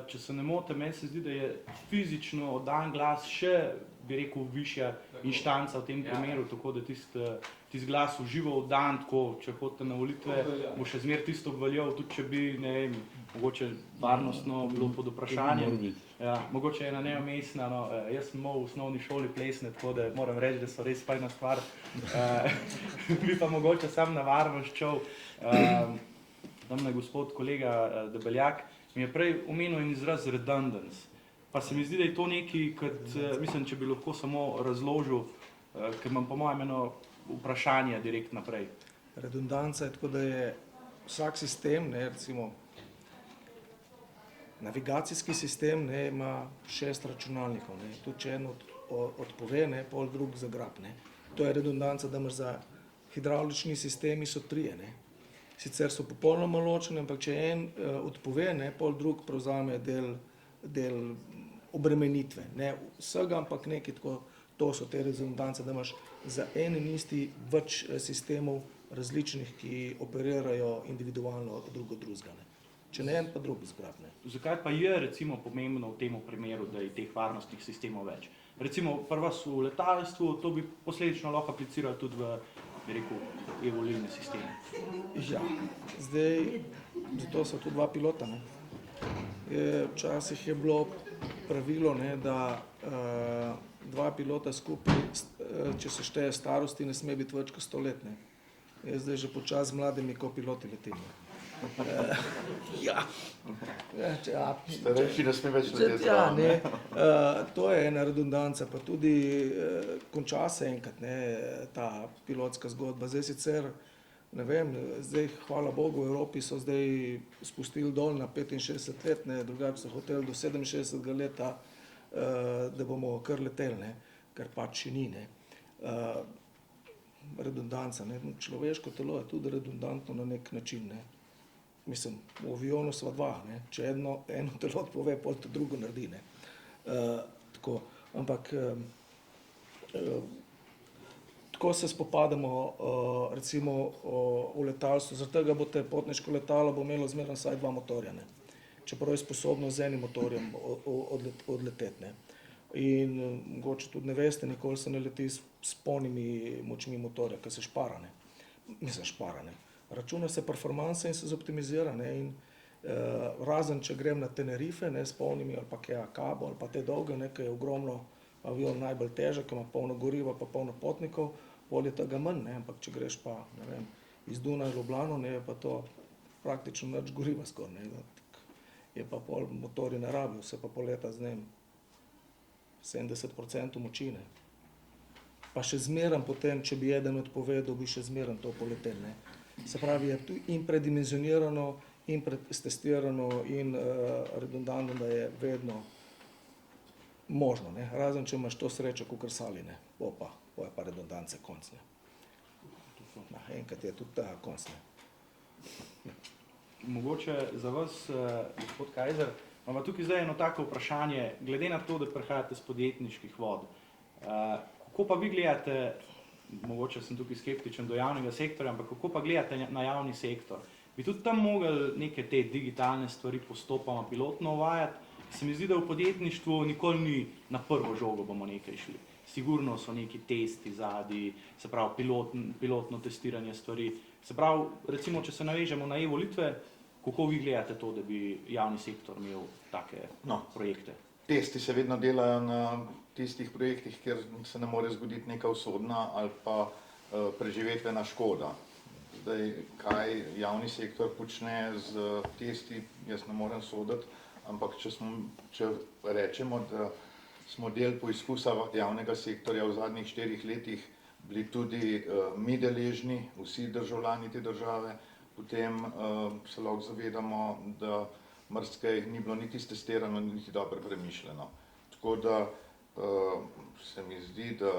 Če se ne motim, meni se zdi, da je fizično oddan glas še, bi rekel, višja inštanca v tem primeru, tako da tisti glas uživo oddan, tako, če hodite na volitve, bo še zmer tisto obveljal, tudi če bi, ne vem, mogoče varnostno bilo pod vprašanje. Ja, mogoče ena neumestna, no, jaz sem imel v osnovni šoli plesne, tako da moram reči, da so res fajna stvar. Bi pa mogoče sam na varnost šel. Tamle gospod kolega Debeljak mi je prej omenil en izraz redundance. Pa se mi zdi, da je to nekaj, kot, mislim, če bi lahko samo razložil, ker imam po mojem eno vprašanje direkt naprej. Redundanca je tako, da je vsak sistem, ne, recimo navigacijski sistem, ne, ima 6 računalnikov. Ne. Tudi če en od odpove, ne, pol drug zagrab. Ne. To je redundanca, da imaš za hidravlični sistemi so trije. Ne. Sicer so popolnoma ločeni, ampak če en odpove, ne, pol drug prevzame del obremenitve. Ne vsega, ampak nekaj tako, to so te redundance, da imaš za en in isti več sistemov različnih, ki operirajo individualno drug od drugega. Če ne en, pa drug zgrab. Zakaj pa je recimo pomembno v tem primeru, da je teh varnostnih sistemov več? Recimo pri vas v letalstvu, to bi posledično lahko aplicirali tudi v, bi rekel, e-volilne sisteme. Ja, zdaj, zato so tu dva pilota. Ne. Včasih je bilo pravilo, ne, da dva pilota skupaj, če se šteje starosti, ne sme biti več kot 100 let. Ne. Jaz zdaj že počas z mladimi piloti letim. Ja. Starejši ne sme več leteti Ja, zraven, ne. To je ena redundanca, pa tudi konča se enkrat, ne, ta pilotska zgodba. Zdaj sicer, ne vem, zdaj, hvala Bogu, v Evropi so zdaj spustili dol na 65 let, ne, drugače so hoteli do 67 leta, da bomo kar leteli, ne, kar pač še ni. Ne. Redundanca, ne. Človeško telo je tudi redundantno na nek način. Ne. Mislim, v avionu sva dva, ne. Če eno telo odpove, pol to drugo naredi. Ne. Tako, ampak tako se spopadamo recimo v letalstvu, zaradi tega bo te potniško letalo bo imelo zmeraj vsaj dva motorja, ne. Čeprav je sposobno z enim motorjem odleteti. Ne. In mogoče tudi ne veste, nikoli se ne leti s polnimi močmi motorja, ker se špara. Ne. Mislim, špara. Ne. Računa se performanse in se zoptimizira. Ne. In razen, če grem na Tenerife, ne, s polnimi ali pa Cabo ali pa te dolge, ne, ki je ogromno avion najbolj težek, ima polno goriva pa polno potnikov, pol je tega manj, ne. Ampak če greš pa, ne vem, iz Dunaja v Ljubljano, ne, je pa to praktično nič goriva skoraj. Ne. Je pa pol motorji ne rabijo, vse pa poleta z njim 70% moči. Ne. Pa še zmeraj potem, če bi eden odpovedal, bi še zmeraj to poletel. Ne. Se pravi, je tu in predimenzionirano, in stestirano, in redundantno, da je vedno možno. Ne. Razen, če imaš to srečo, kakor Sali, ne. Bo je pa redundance konc. Ne. Enkrat je tudi ta konc. Ne. Mogoče za vas, gospod Kajzer, imamo tukaj zdaj eno tako vprašanje, glede na to, da prihajate z podjetniških vod. Kako pa vi gledate, mogoče sem tukaj skeptičen do javnega sektorja, ampak kako pa gledate na javni sektor? Bi tudi tam mogli neke te digitalne stvari postopoma pilotno uvajati? Se mi zdi, da v podjetništvu nikoli ni na prvo žogo bomo nekaj šli. Sigurno so neki testi zadaj, se pravi pilotno testiranje stvari. Se pravi, recimo, če se navežemo na e-volitve, kako vi gledate to, da bi javni sektor imel take projekte? Testi se vedno delajo na tistih projektih, kjer se ne more zgoditi neka usodna ali pa preživetvena škoda. Zdaj, kaj javni sektor počne z testi, jaz ne morem soditi, ampak če rečemo, da smo del poizkusa javnega sektorja v zadnjih 4 letih bili tudi mi deležni, vsi državljani te države, potem se lahko zavedamo, da marsikaj ni bilo niti stestirano, niti dobro premišljeno. Tako da se mi zdi, da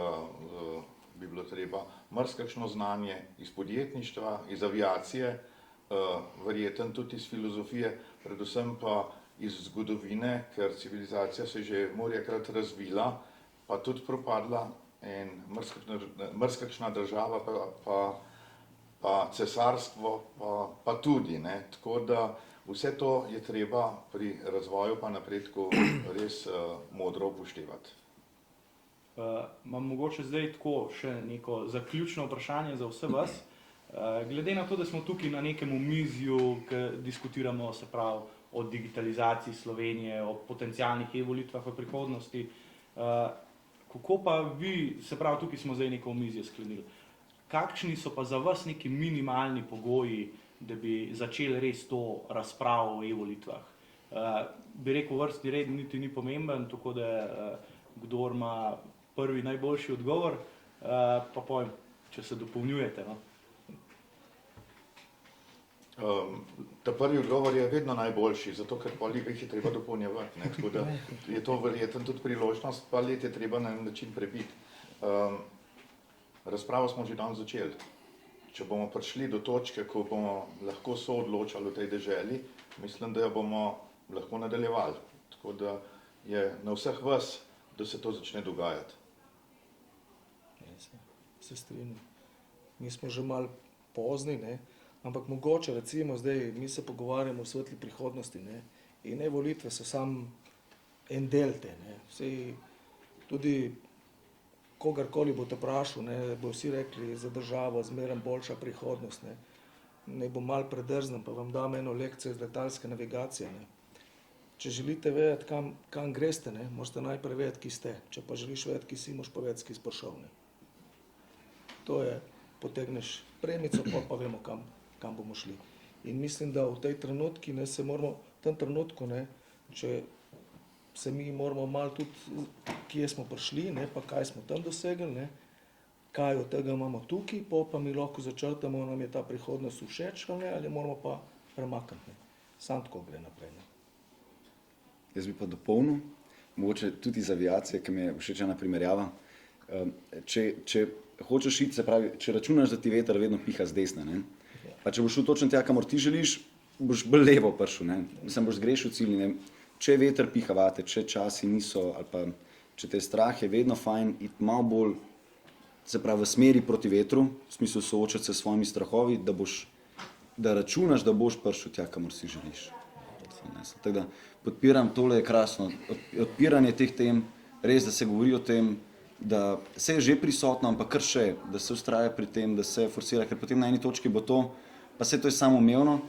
bi bilo treba marsikakšno znanje iz podjetništva, iz aviacije, verjetno tudi iz filozofije, predvsem pa iz zgodovine, ker civilizacija se je že morjakrat razvila, pa tudi propadla in marsikakšna država pa cesarstvo pa tudi. Ne. Tako da vse to je treba pri razvoju pa napredku res modro upoštevati. Imam mogoče zdaj tako še neko zaključno vprašanje za vse vas. Glede na to, da smo tukaj na nekem omizju, ki diskutiramo, se pravi, o digitalizaciji Slovenije, o potencialnih e-volitvah v prihodnosti, kako pa vi, se pravi, tukaj smo zdaj neko omizje sklenili, kakšni so pa za vas neki minimalni pogoji, da bi začeli res to razpravo o e-volitvah? Bi rekel, vrstni red niti ni pomemben, tako da kdor ima prvi najboljši odgovor, pa pojem, če se dopolnjujete. No? Ta prvi odgovor je vedno najboljši, zato ker pol jih je treba dopolnjevati. Ne? Tako da je to verjetno tudi priložnost, pa let je treba na en način prebiti. Razpravo smo že danes začeli. Če bomo prišli do točke, ko bomo lahko soodločali o tej deželi, mislim, da jo bomo lahko nadaljevali. Tako da je na vseh vas, da se to začne dogajati. Se strinjam. Mi smo že malo pozni, ne? Ampak mogoče recimo zdaj, mi se pogovarjamo o svetli prihodnosti, ne? In ne volitve so sam en del te, ne? Vsej tudi kogarkoli bo te vprašal, ne, bo vsi rekli za državo zmeraj boljša prihodnost, ne. Ne bom malo predrznem, pa vam dam eno lekcijo iz letalske navigacije, ne. Če želite vedeti, kam greste, ne, morate najprej vedeti, ki ste. Če pa želiš vedeti, ki si, moraš pa vedeti, ki si prišel, ne. To je, potegneš premico, pa vemo, kam bomo šli. In mislim, da v tej trenutki, ne, se moramo, v tem trenutku, ne, če se mi moramo malo tudi, kje smo prišli, ne, pa kaj smo tam dosegli, ne, kaj od tega imamo tukaj, pa mi lahko začrtamo, nam je ta prihodnost všeč, ali moramo pa premakniti, ne. Sam tako gre naprej, ne. Jaz bi pa dopolnil, mogoče tudi iz aviacije, ki mi je všeč ena primerjava. Če hočeš iti, se pravi, če računaš, da ti veter vedno piha z desne, ne, pa če boš šel točno tja, kamor ti želiš, boš bolj levo prišel, ne, mislim, boš zgrešil cilj, ne. Če veter piha vate, če časi niso, ali pa če te je strah, je vedno fajn iti malo bolj, se pravi, v smeri proti vetru, v smislu soočati se s svojimi strahovi, da računaš, da boš prišel tja, kamor si želiš. Tako da podpiram, tole je krasno, odpiranje teh tem, res, da se govori o tem, da se je že prisotno, ampak kar še, da se ustraja pri tem, da se forsira, ker potem na eni točki bo to, pa se to je samoumevno,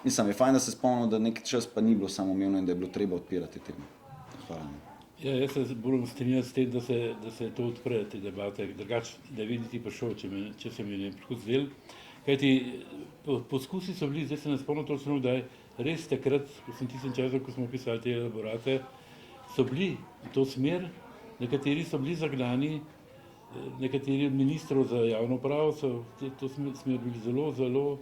mislim, je fajn, da se spomnil, da nek čas pa ni bilo samoumevno in da je bilo treba odpirati teme. Hvala. Ja, jaz se moram strinjati s tem, da se to odpre, te debate, drugače ne bi niti prišel, če se mi ne prihodil. Kajti poskusi so bili, zdaj se ne spomnim točno, da je res takrat, ko sem tistem času, ko smo pisali te elaborate, so bili v to smer, nekateri so bili zagnani, nekateri od ministrov za javno upravo so to smer bili zelo,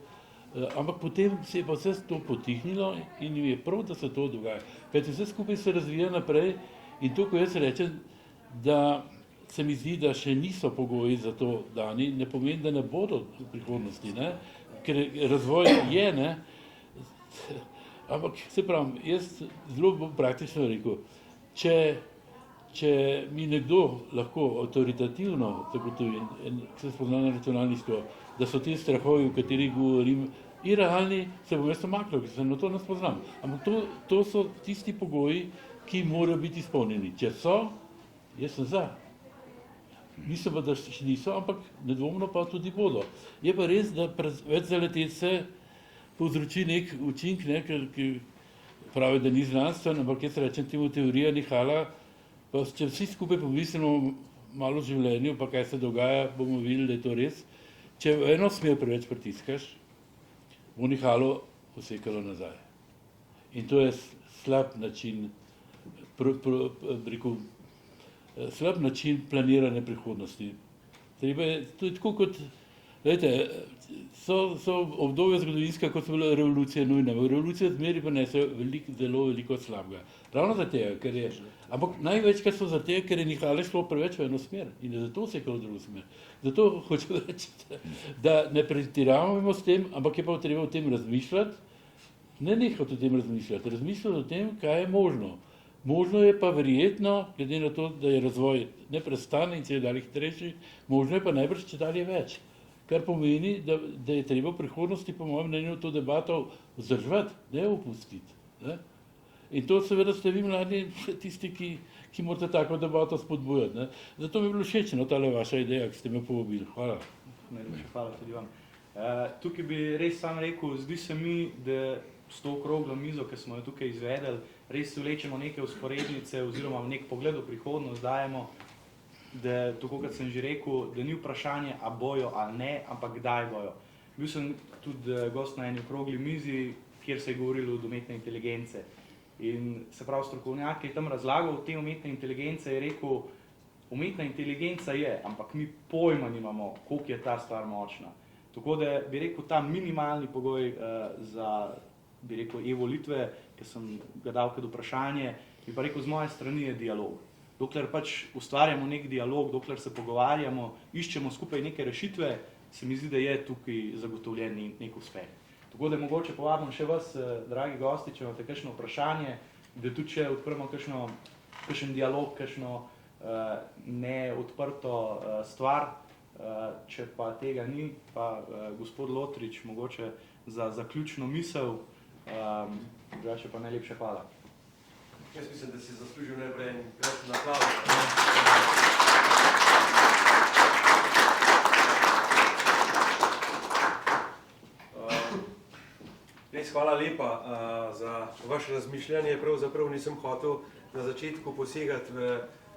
ampak potem se je pa vse to potihnilo in jim je prav, da se to dogaja. Kajti vse skupaj se razvija naprej in to, ko jaz rečem, da se mi zdi, da še niso pogoji za to dani, ne pomeni, da ne bodo v prihodnosti, ne? Ker razvoj je, ne? Ampak se pravim, jaz zelo bom praktično rekel, če mi nekdo lahko avtoritativno zagotovi, ki se spozna na računalništvo, da so ti strahovi, o katerih govorim, irealni, se bom jaz omaknil, ker se na to ne spoznam. Ampak to so tisti pogoji, ki morajo biti izpolnjeni. Če so, jaz sem za. Mislim pa, da še niso, ampak nedvomno pa tudi bodo. Je pa res, da več zaleteti se povzroči nek učink, ne, ki pravi, da ni znanstven, ampak jaz rečem temu teorija nihala, pa če vsi skupaj pomislimo malo v življenju, pa kaj se dogaja, bomo videli, da je to res. Če v eno smer preveč pritiskaš, bo nihalo posekalo nazaj. In to je slab način, slab način planiranja prihodnosti. Treba je, to je tako kot, gledajte, so obdobja zgodovinska, kot so bila revolucija nujna. Revolucija zmeri pa nese zelo veliko slabega. Ravno za tega, ker je, ampak največkrat so za tega, ker je nihalo šlo preveč v eno smer in je zato sekalo v drugo smer. Zato hočem reči, da ne pretiravamo s tem, ampak je pa treba o tem razmišljati, ne nehati o tem razmišljati, razmišljati o tem, kaj je možno. Možno je pa verjetno, glede na to, da je razvoj neprestanen in če je dalje hitrejši, možno je pa najbrž če dalje več. Kar pomeni, da je treba v prihodnosti, po mojem mnenju, to debato vzdrževati, ne opustiti. Ne? In to seveda ste vi mladi tisti, ki morate tako debato spodbujati. Ne? Zato mi je bilo všeč, no, tale vaša ideja, ki ste me povabili. Hvala. Hvala tudi vam. Tukaj bi res sam rekel, zdi se mi, da s to okroglo mizo, ki smo jo tukaj izvedeli, res vlečemo neke usporednice oziroma nek pogled v prihodnost dajemo, da, tako kot sem že rekel, da ni vprašanje, a bojo ali ne, ampak kdaj bojo. Bil sem tudi gost na eni okrogli mizi, kjer se je govorilo od umetne inteligence. In se pravi, strokovnjak je tam razlagal te umetne inteligence, je rekel, umetna inteligenca je, ampak mi pojma nimamo, koliko je ta stvar močna. Tako da bi rekel, ta minimalni pogoj za, bi rekel, e-volitve, ki sem ga dal kot vprašanje, bi pa rekel, z moje strani je dialog. Dokler pač ustvarjamo nek dialog, dokler se pogovarjamo, iščemo skupaj neke rešitve, se mi zdi, da je tukaj zagotovljen nek uspeh. Tako da mogoče povabim še vas, dragi gosti, če imate kakšno vprašanje, da tudi še odpremo kakšen dialog, kakšno neodprto stvar. Če pa tega ni, pa gospod Lotrič, mogoče za zaključno misel, drugače pa najlepša hvala. Jaz mislim, da si zaslužil najprej en krasen aplavz. Res hvala lepa za vaše razmišljanje. Pravzaprav nisem hotel na začetku posegati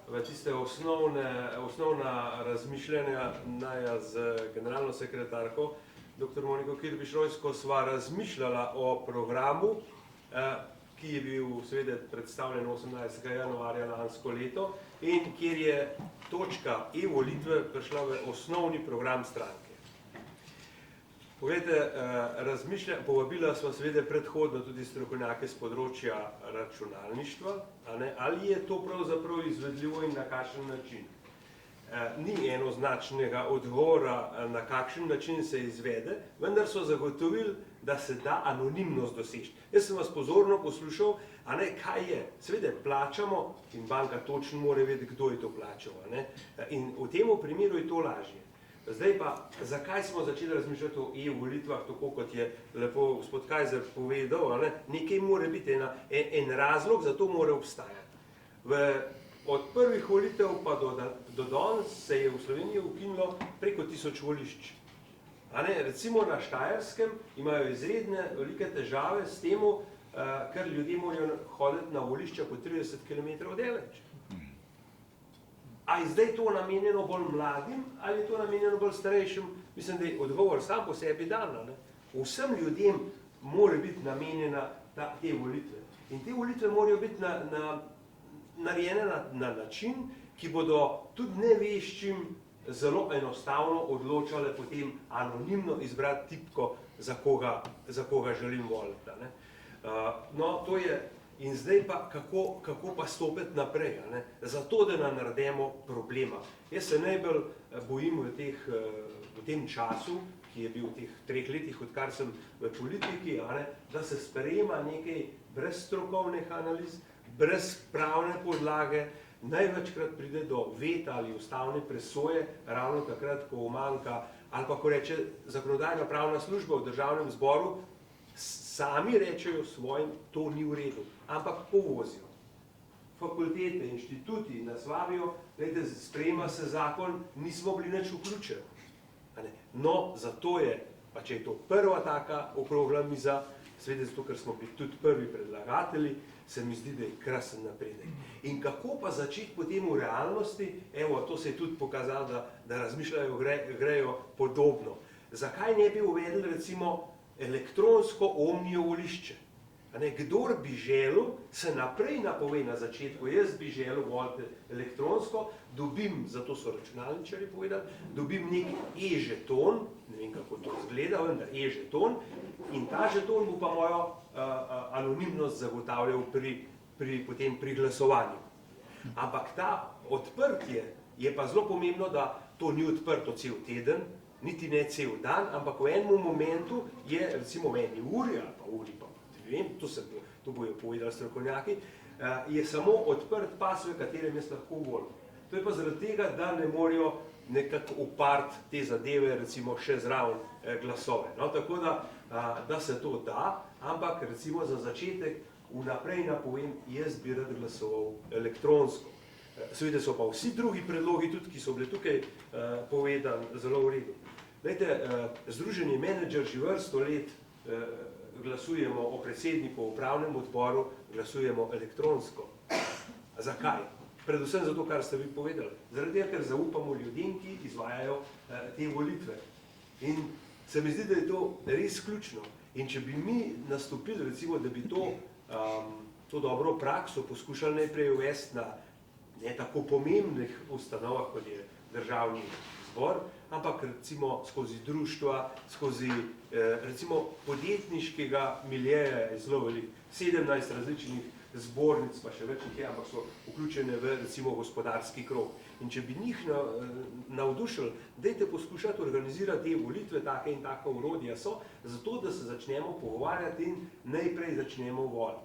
v tiste osnovna razmišljanja naja z generalno sekretarko, dr. Moniko Kirbiš-Rojsko, sva razmišljala o programu, ki je bil seveda predstavljen 18. januarja lansko leto in kjer je točka e-volitve prišla v osnovni program stranke. Poglejte, povabila sva seveda predhodno tudi strokovnjake z področja računalništva, ali je to pravzaprav izvedljivo in na kakšen način. Ni enoznačnega odgovora, na kakšen način se izvede, vendar so zagotovili, da se da anonimnost doseči. Jaz sem vas pozorno poslušal, kaj je. Seveda plačamo in banka točno mora vedeti, kdo je to plačal. In v tem primeru je to lažje. Zdaj pa, zakaj smo začeli razmišljati o e-volitvah, tako kot je lepo gospod Kajzer povedal, nekaj mora biti, en razlog za to mora obstajati. Od prvih volitev pa do danes se je v Sloveniji ukinilo preko 1000 volišč. Recimo na Štajerskem imajo izredne velike težave s tem, ker ljudje morajo hoditi na volišča po 30 km daleč. A je zdaj to namenjeno bolj mladim ali je to namenjeno bolj starejšim? Mislim, da je odgovor sam po sebi dan. Vsem ljudem mora biti namenjena te volitve. In te volitve morajo biti narejene na način, ki bodo tudi neveščim zelo enostavno odločale potem anonimno izbrati tipko, za koga želim voliti. No, to je. In zdaj pa, kako pa stopiti naprej, zato, da ne naredimo problema. Jaz se najbolj bojim v tem času, ki je bil v teh 3 letih, odkar sem v politiki, da se sprejema nekaj brez strokovnih analiz, brez pravne podlage, največkrat pride do veta ali ustavne presoje, ravno takrat, ko manjka, ali pa ko reče zakonodajna pravna služba v državnem zboru, sami rečejo svojim, to ni v redu, ampak povozijo. Fakultete, inštituti nas vabijo, gledajte, sprejema se zakon, nismo bili nič vključeni. No, zato je, pa če je to prva taka okrogla miza, seveda zato, ker smo bili tudi prvi predlagatelji, se mi zdi, da je krasen napredek. In kako pa začeti potem v realnosti, evo, to se je tudi pokazalo, da razmišljajo, grejo podobno. Zakaj ne bi uvedli recimo elektronsko omnijo volišče? Kdor bi želel, se naprej napove na začetku, jaz bi želel voliti elektronsko, dobim, zato so računalničarji povedali, dobim nek e-žeton, ne vem kako to izgleda, vendar e-žeton, in ta žeton bo pa mojo anonimnost zagotavljal potem pri glasovanju. Ampak ta odprtje je pa zelo pomembno, da to ni odprto cel teden, niti ne cel dan, ampak v enem momentu je, recimo v eni uri ali pa uri, pa ne vem, to bojo povedali strokovnjaki, je samo odprt pas, v katerem jaz lahko volim. To je pa zaradi tega, da ne morajo nekako upariti te zadeve, recimo še zraven glasove. Tako da se to da, ampak recimo za začetek vnaprej napovem, jaz bi rad glasoval elektronsko. Seveda so pa vsi drugi predlogi, tudi ki so bili tukaj povedani, zelo v redu. Združenje menedžer že vrsto let glasujemo o predsedniku v upravnem odboru, glasujemo elektronsko. Zakaj? Predvsem zato, kar ste vi povedali. Zaradi tega, ker zaupamo ljudem, ki izvajajo te volitve. In se mi zdi, da je to res ključno. In če bi mi nastopili, recimo, da bi to dobro prakso poskušali najprej uvesti na ne tako pomembnih ustanovah, kot je državni zbor, ampak recimo skozi društva, skozi recimo podjetniškega miljeja je zelo veliko. 17 različnih zbornic, pa še več jih je, ampak so vključene v recimo gospodarski krog. In če bi njih navdušili, dajte poskušati organizirati te volitve, take in take orodja so, zato da se začnemo pogovarjati in najprej začnemo voliti.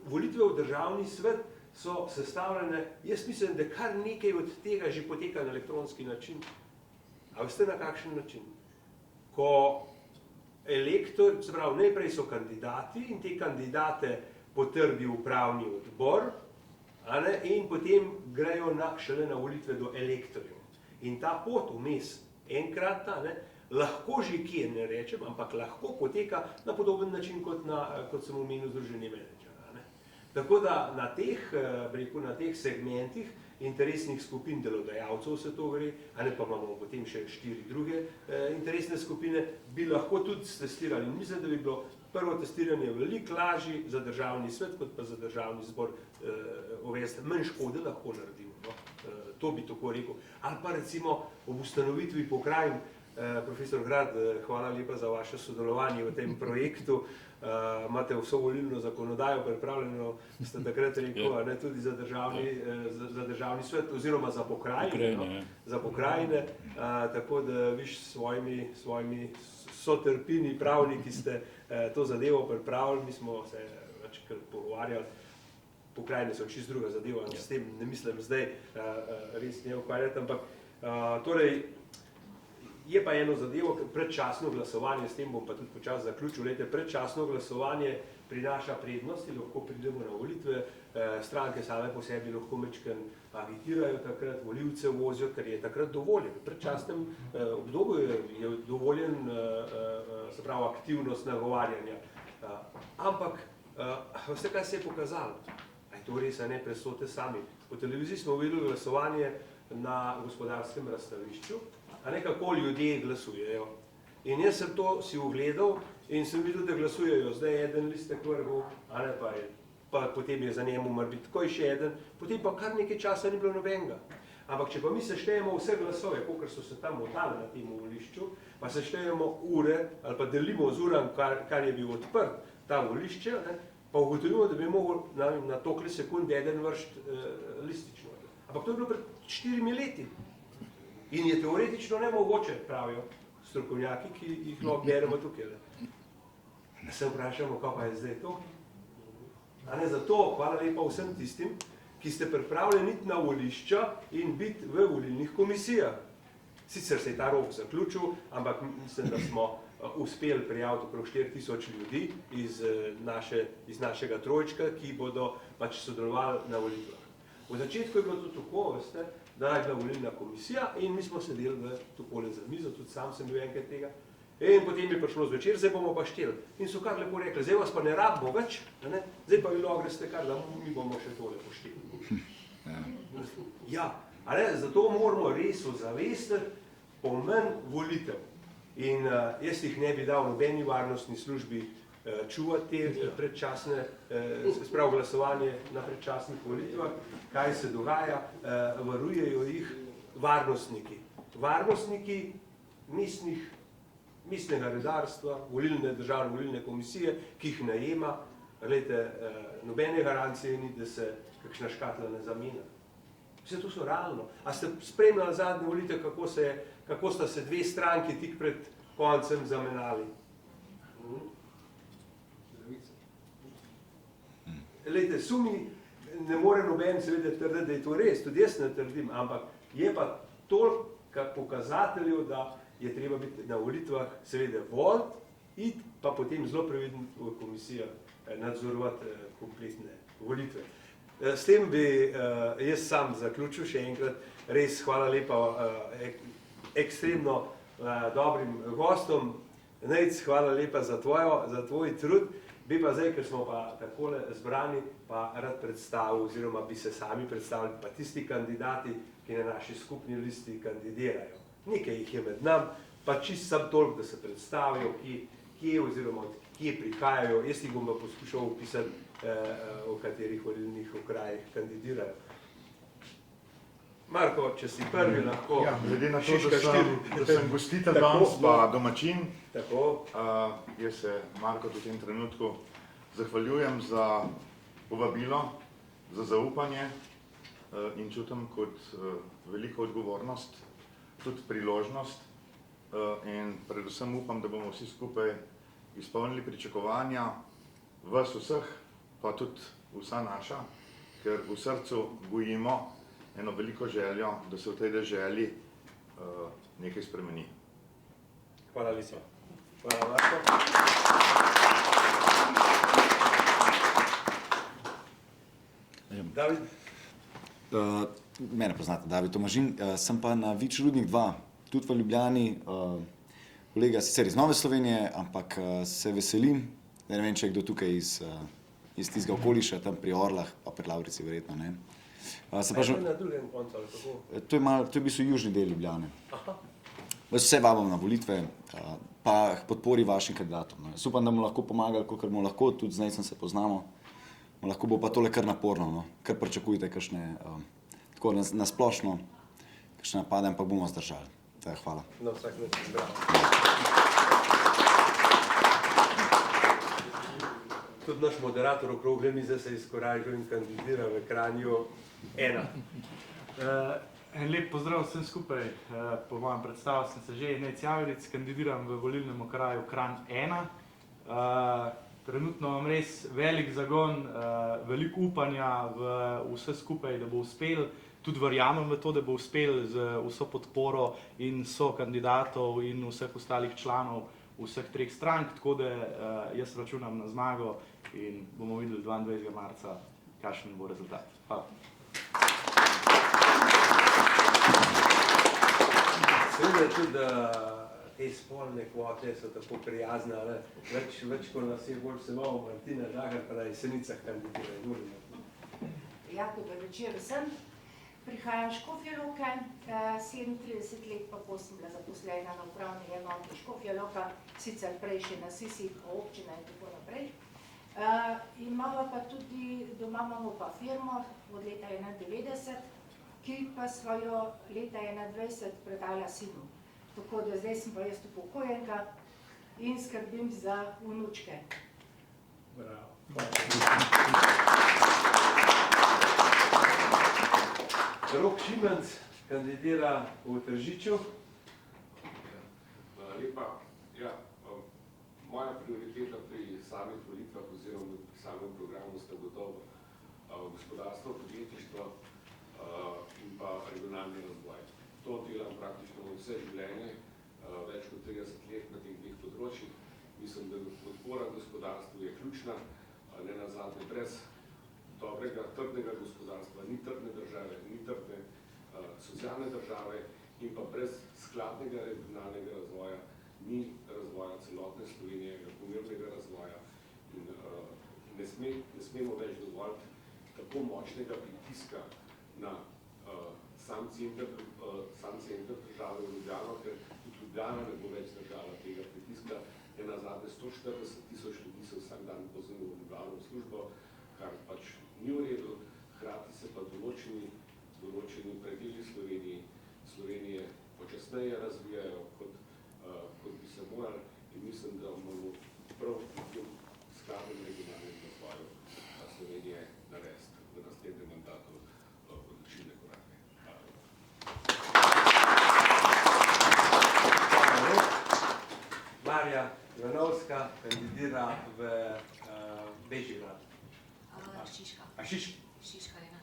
Volitve v državni svet so sestavljene, jaz mislim, da kar nekaj od tega že poteka na elektronski način. A veste na kakšen način? Ko elektor, se pravi, najprej so kandidati in te kandidate potrdi upravni odbor, in potem grejo šele na volitve do elektorjev. In ta pot vmes, enkratna, lahko že kje, ne rečem, ampak lahko poteka na podoben način, kot sem omenil Združenje menedžera. Tako da na teh segmentih interesnih skupin delodajalcev se to gre, pa imamo potem še 4 druge interesne skupine, bi lahko tudi testirali. Mislim, da bi bilo prvo testiranje veliko lažje za državni svet, kot pa za državni zbor uvesti. Manj škode lahko naredimo, to bi tako rekel. Ali pa recimo ob ustanovitvi pokrajin, profesor Grad, hvala lepa za vaše sodelovanje v tem projektu, imate vso volilno zakonodajo pripravljeno, ste takrat rekel, tudi za državni svet, oziroma za pokrajine, tako da viš s svojimi sotrpini pravniki ste to zadevo pripravili, mi smo se večkrat pogovarjali, pokrajine so čisto druga zadeva, s tem ne mislim zdaj res ne ukvarjati, ampak torej je pa eno zadevo, predčasno glasovanje, s tem bom pa tudi počas zaključil, predčasno glasovanje prinaša prednosti, lahko pridemo na volitve, stranke same po sebi lahko mečken agitirajo takrat, volivce vozijo, ker je takrat dovoljen. V predčasnem obdobju je dovoljen, se pravi, aktivnost nagovarjanja. Ampak, veste, kaj se je pokazalo? A je to res, a ne, presodite sami. Po televiziji smo videli glasovanje na gospodarskem razstavišču, a ne kako ljudje glasujejo. In jaz sem to si ogledal in sem videl, da glasujejo zdaj eden listek vrgel, a ne pa potem je za njemu mar biti takoj še eden, potem pa kar nekaj časa ni bilo nobenega. Ampak če pa mi seštejemo vse glasove, kolikor so se tam motali na tem volišču, pa seštejemo ure ali pa delimo z uram, kar je bil odprt ta volišče, pa ugotovimo, da bi mogel na tokle sekunde eden vršiti listično. Ampak to je bilo pred 4 leti. In je teoretično nemogoče, pravijo strokovnjaki, ki jih lahko beremo tukaj. Se vprašamo, kaj pa je zdaj to? Zato hvala lepa vsem tistim, ki ste pripravljeni iti na volišča in biti v volilnih komisijah. Sicer se je ta rok zaključil, ampak mislim, da smo uspeli prijaviti okrog 4000 ljudi iz našega trojčka, ki bodo pač sodelovali na volitvah. V začetku je bilo to tako, veste, da je bila volilna komisija in mi smo sedeli v takole za mizo, tudi sam sem bil enkrat tega. In potem je prišlo zvečer, zdaj bomo pa šteli. In so kar lepo rekli, zdaj vas pa ne rabimo več, zdaj pa vi lahko greste kar, da mi bomo še tole pošteli. Ja, zato moramo res ozavestiti pomen volitev. In jaz jih ne bi dal nobeni varnostni službi čuvati te predčasne, sprav glasovanje na predčasnih volitvah, kaj se dogaja, varujejo jih varnostniki. Varnostniki mestnega redarstva, državne volilne komisije, ki jih najema, nobene garancije ni, da se kakšna škatla ne zamenja. Vse to so realno. A ste spremljali zadnje volitve, kako sta se dve stranki tik pred koncem zamenjali? Sumi ne more noben seveda trditi, da je to res, tudi jaz ne trdim, ampak je pa toliko pokazateljev, da je treba biti na volitvah seveda voliti, iti pa potem zelo previden v komisijo nadzorovati kompletne volitve. S tem bi jaz sam zaključil še enkrat, res hvala lepa ekstremno dobrim gostom. Nejc, hvala lepa za tvoj trud. Bi pa zdaj, ker smo pa takole zbrani, pa rad predstavil, oziroma bi se sami predstavili, pa tisti kandidati, ki na naši skupni listi kandidirajo. Nekaj jih je med nam, pa čisto sam toliko, da se predstavijo, kje oziroma kje prihajajo. Jaz jih bom pa poskušal opisati, v katerih volilnih okrajih kandidirajo. Marko, če si prvi lahko. Ja, glede na to, Šiška da sem gostitelj Tako, danes pa no. domačin, Tako, jaz se Marko v tem trenutku zahvaljujem za povabilo, za zaupanje in čutim kot veliko odgovornost, tudi priložnost in predvsem upam, da bomo vsi skupaj izpolnili pričakovanja vas vseh, pa tudi vsa naša, ker v srcu gojimo eno veliko željo, da se v tej deželi nekaj spremeni. hvala lepa. Hvala, Marko. David? Mene poznate, David Tomažin, sem pa na Vič Rudnik 2, tudi v Ljubljani, kolega sicer iz Nove Slovenije, ampak se veselim, ne vem, če je kdo tukaj iz tistega okoliša, tam pri Orlah, pa pri Lavrici verjetno, ne. Se pa že, Na drugem koncu, ali kako? to je v bistvu južni del Ljubljane. Vas vse vabim na volitve, pa k podpori vašim kandidatom. No. Jaz upam, da bomo lahko pomagali, kolikor bomo lahko, tudi z Nejcem se poznamo. Lahko bo pa tole kar naporno, no. Kar pričakujte kakšne, tako na splošno, kakšne napade, ampak bomo zdržali. Hvala. Na vsak način, bravo. Tudi naš moderator okrogle mize se je izkoražil in kandidira v Kranju 1. En lep pozdrav vsem skupaj. Po mojem predstavu sem se že Nejc Javric, kandidiram v volilnem okraju Kranj 1. Trenutno imam res velik zagon, veliko upanja v vse skupaj, da bo uspel. Tudi verjamem v to, da bo uspel z vso podporo in so kandidatov in vseh ostalih članov vseh treh strank, tako da jaz računam na zmago in bomo videli 22. marca, kakšen bo rezultat. Hvala. Seveda tudi, da te spolne kvote so tako prijazne, ali več ko nas je bolj vseval Martina Žahar, pa na Jesenicah kandidira. Ja, dober večer vsem. Prihajam iz Škofje Loke, 37 let pa sem bila zaposlena na upravni enoti Škofja Loka, sicer prej še na Sisi, občina in tako naprej. Imamo pa tudi, doma imamo pa firmo od leta 91, ki pa svojo leta 21 predala sinu. Tako da zdaj sem pa jaz upokojenka in skrbim za vnučke. Bravo. Rok Šimenc kandidira v Tržiču. Hvala lepa. Ja, moja prioriteta pri samih volitvah oziroma pri samem programu sta gotovo gospodarstvo, podjetništvo in pa regionalni razvoj. To delam praktično vse življenje, več kot 30 let na teh dveh področjih. Mislim, da podpora gospodarstvu je ključna, ne nazadnje brez dobrega, trdnega gospodarstva, ni trdne države, ni trdne socialne države in pa brez skladnega regionalnega razvoja ni razvoja celotne Slovenije, pomembnega razvoja in ne smemo več dovoliti tako močnega pritiska na sam center države v Ljubljano, ker tudi Ljubljana ne bo več držala tega pritiska. Nenazadnje 140.000 ljudi se vsak dan vozi v Ljubljano v službo, kar pač ni v redu, hkrati se pa določeni predeli Slovenije počasneje razvijajo, kot bi se morali in mislim, da moramo prav v tem skladnem regionalnem razvoju Slovenije narediti v naslednjem mandatu odločilne korake. Marja Ivanovska kandidira v Bežigrad. Šiška. Šiška ena.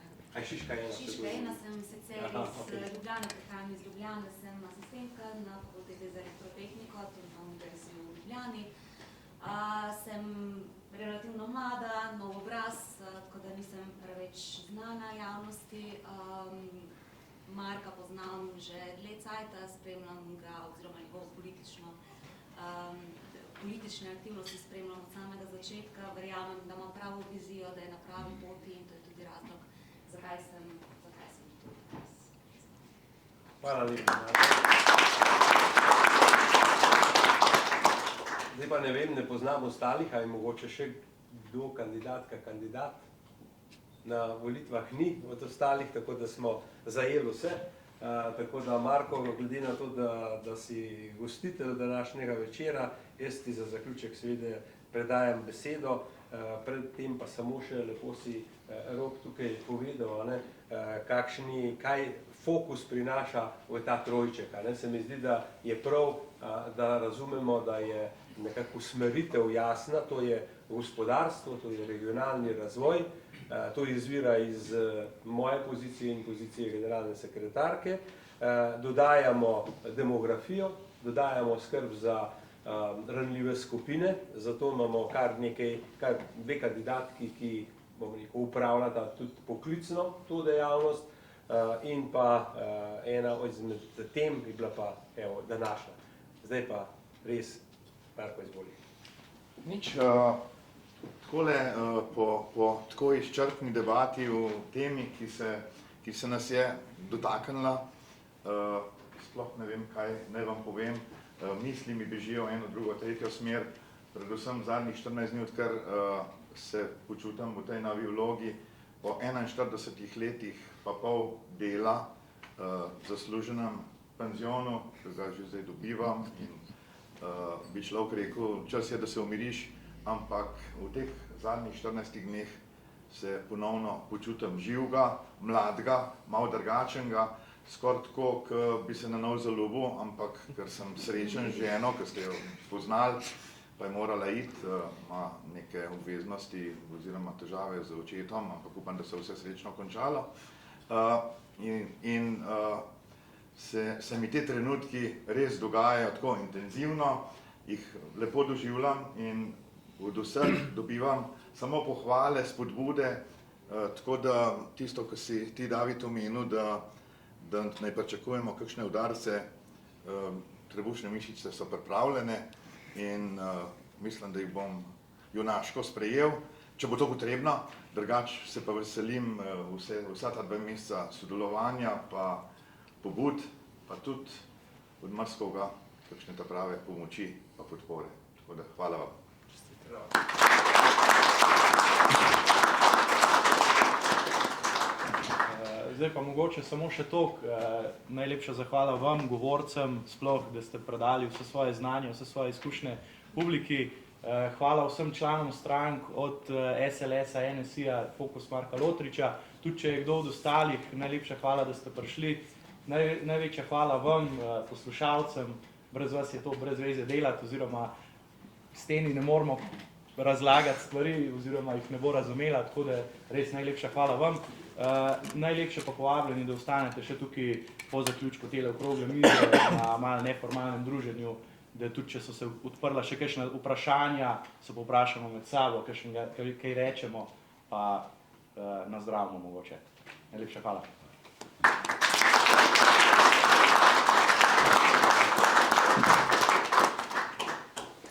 Šiška ena. Šiška ena, sem sicer iz Ljubljane, prihajam iz Ljubljane, sem asistentka na fakulteti za elektrotehniko, tudi na Univerzi v Ljubljani. Sem relativno mlada, nov obraz, tako da nisem preveč znana javnosti. Marka poznam že dlje cajta, spremljam ga oziroma njegovo politične aktivnosti spremljam od samega začetka, verjamem, da ima pravo vizijo, da je na pravi poti in to je tudi razlog, zakaj sem tu. Hvala lepa. Zdaj pa ne vem, ne poznam ostalih, ali mogoče še kdo kandidat? na volitvah ni od ostalih, tako da smo zajeli vse. Tako da, Marko, glede na to, da si gostitelj današnjega večera, jaz ti za zaključek seveda predajam besedo, predtem pa samo še lepo si Rok tukaj povedal, kaj fokus prinaša v ta trojček. Se mi zdi, da je prav, da razumemo, da je nekako usmeritev jasna, to je gospodarstvo, to je regionalni razvoj, to izvira iz moje pozicije in pozicije generalne sekretarke, dodajamo demografijo, dodajamo skrb za ranljive skupine, zato imamo kar dve kandidatki, ki upravljata tudi poklicno to dejavnost, in pa ena izmed tem bi bila pa današnja. Zdaj pa res, Marko, izvoli. Nič, takole po tako izčrpni debati o temi, ki se nas je dotaknila, sploh ne vem, kaj naj vam povem, misli mi bežijo eno, drugo, tretjo smer, predvsem zadnjih 14 dni, odkar se počutim v tej novi vlogi, po 41 letih pa pol dela, zasluženem penzionu, ki ga že zdaj dobivam in bi človek rekel, čas je, da se umiriš, ampak v teh zadnjih 14 dneh se ponovno počutim živega, mladega, malo drugačnega, skoraj tako, kot bi se na nov zaljubil, ampak ker sem srečen z ženo, ki ste jo spoznali, pa je morala iti, ima neke obveznosti oziroma težave z očetom, ampak upam, da se vse srečno končalo. In se mi te trenutki res dogajajo tako intenzivno, jih lepo doživljam in od vseh dobivam samo pohvale, spodbude, tako da tisto, kar si ti, David, omenil, da naj pričakujemo kakšne udarce, trebušne mišice so pripravljene in mislim, da jih bom junaško sprejel, če bo to potrebno, drugače se pa veselim vsa ta 2 meseca sodelovanja, pa pobud, pa tudi od marskoga kakšne ta prave pomoči pa podpore. Tako da hvala vam. Zdaj pa mogoče samo še toliko, najlepša zahvala vam, govorcem, sploh, da ste predali vse svoje znanje, vse svoje izkušnje publiki. Hvala vsem članom strank od SLS-a, NSI-a, Fokus Marka Lotriča, tudi če je kdo od ostalih, najlepša hvala, da ste prišli. Največja hvala vam, poslušalcem, brez vas je to brez veze delati, oziroma steni ne moramo razlagati stvari, oziroma jih ne bo razumela, tako da res najlepša hvala vam. Najlepše pa povabljeni, da ostanete še tukaj po zaključku tele okrogle mize na malo neformalnem druženju, da tudi, če so se odprla še kakšna vprašanja, se povprašamo med sabo, kaj rečemo, pa nazdravimo mogoče. Najlepša hvala.